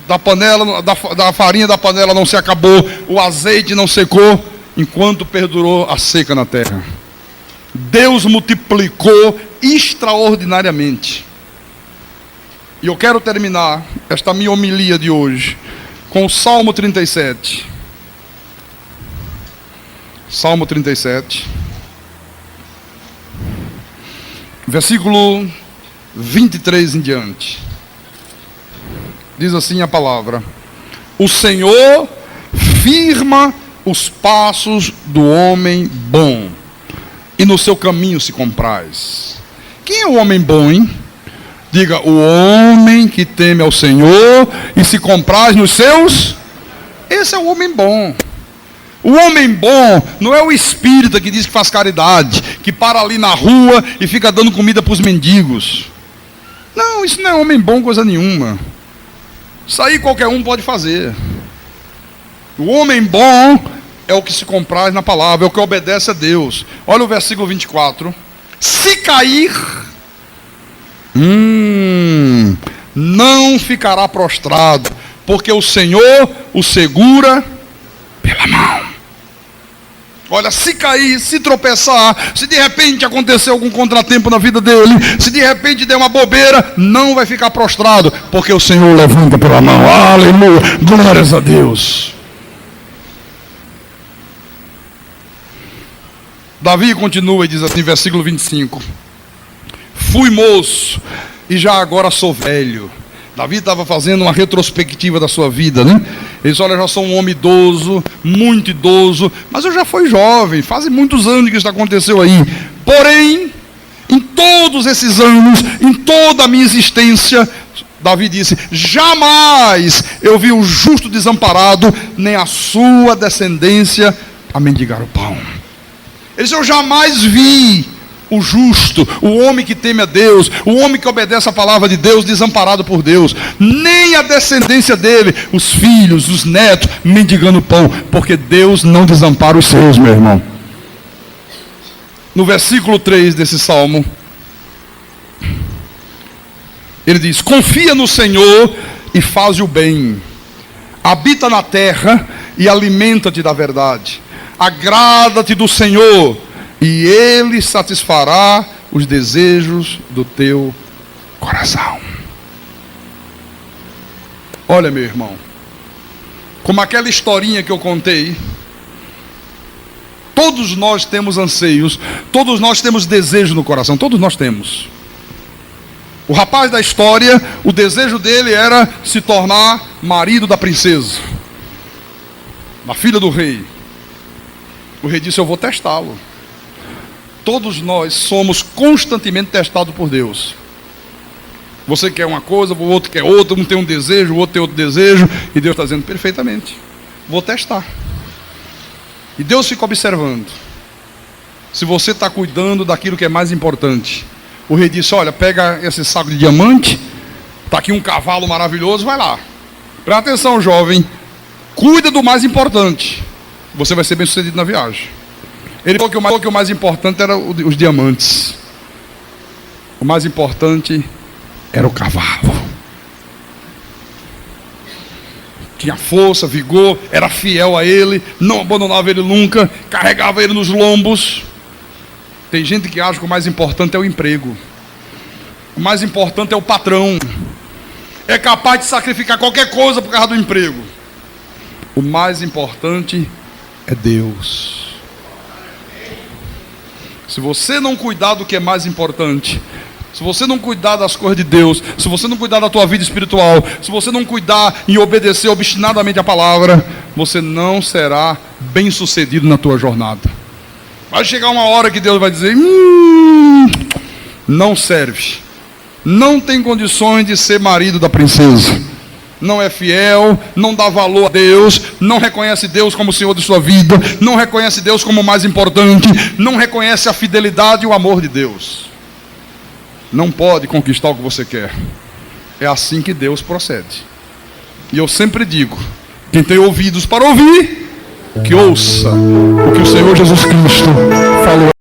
Da panela, da farinha da panela não se acabou, o azeite não secou, enquanto perdurou a seca na terra. Deus multiplicou extraordinariamente. E eu quero terminar esta minha homilia de hoje com o Salmo 37. Salmo 37. Versículo 23 em diante. Diz assim a palavra: o Senhor firma os passos do homem bom, e no seu caminho se compraz. Quem é o homem bom, hein? Diga: o homem que teme ao Senhor e se compraz nos seus. Esse é o homem bom. O homem bom não é o espírita que diz que faz caridade, que para ali na rua e fica dando comida para os mendigos. Não, isso não é homem bom coisa nenhuma. Isso aí qualquer um pode fazer. O homem bom é o que se compraz na palavra, é o que obedece a Deus. Olha o versículo 24. Se cair, não ficará prostrado, porque o Senhor o segura pela mão. Olha, se cair, se tropeçar, se de repente acontecer algum contratempo na vida dele, se de repente der uma bobeira, não vai ficar prostrado, porque o Senhor levanta pela mão. Aleluia, glórias a Deus. Davi continua e diz assim, versículo 25: fui moço e já agora sou velho. Davi estava fazendo uma retrospectiva da sua vida, né? Ele disse: olha, eu já sou um homem idoso, muito idoso, mas eu já fui jovem, fazem muitos anos que isso aconteceu aí. Porém, em todos esses anos, em toda a minha existência, Davi disse: jamais eu vi o justo desamparado, nem a sua descendência a mendigar o pão. Ele disse: eu jamais vi o justo, o homem que teme a Deus, o homem que obedece a palavra de Deus, desamparado por Deus, nem a descendência dele, os filhos, os netos, mendigando pão, porque Deus não desampara os seus, meu irmão. No versículo 3 desse salmo, ele diz: confia no Senhor e faz o bem, habita na terra e alimenta-te da verdade, agrada-te do Senhor, e Ele satisfará os desejos do teu coração. Olha, meu irmão, como aquela historinha que eu contei, todos nós temos anseios, todos nós temos desejo no coração, todos nós temos. O rapaz da história, o desejo dele era se tornar marido da princesa, da filha do rei. O rei disse: eu vou testá-lo. Todos nós somos constantemente testados por Deus. Você quer uma coisa, o outro quer outra, um tem um desejo, o outro tem outro desejo, e Deus está dizendo: perfeitamente, vou testar. E Deus fica observando se você está cuidando daquilo que é mais importante. O rei disse: olha, pega esse saco de diamante, está aqui um cavalo maravilhoso, vai lá. Presta atenção, jovem, cuida do mais importante, você vai ser bem sucedido na viagem. Ele falou que o mais importante era os diamantes. O mais importante era o cavalo. Tinha força, vigor, era fiel a ele, não abandonava ele nunca, carregava ele nos lombos. Tem gente que acha que o mais importante é o emprego. O mais importante é o patrão. É capaz de sacrificar qualquer coisa por causa do emprego. O mais importante é Deus. Se você não cuidar do que é mais importante, se você não cuidar das coisas de Deus, se você não cuidar da tua vida espiritual, se você não cuidar em obedecer obstinadamente a palavra, você não será bem sucedido na tua jornada. Vai chegar uma hora que Deus vai dizer: não serve, não tem condições de ser marido da princesa, não é fiel, não dá valor a Deus, não reconhece Deus como Senhor de sua vida, não reconhece Deus como o mais importante, não reconhece a fidelidade e o amor de Deus. não pode conquistar o que você quer. É assim que Deus procede. E eu sempre digo, quem tem ouvidos para ouvir, que ouça o que o Senhor Jesus Cristo falou.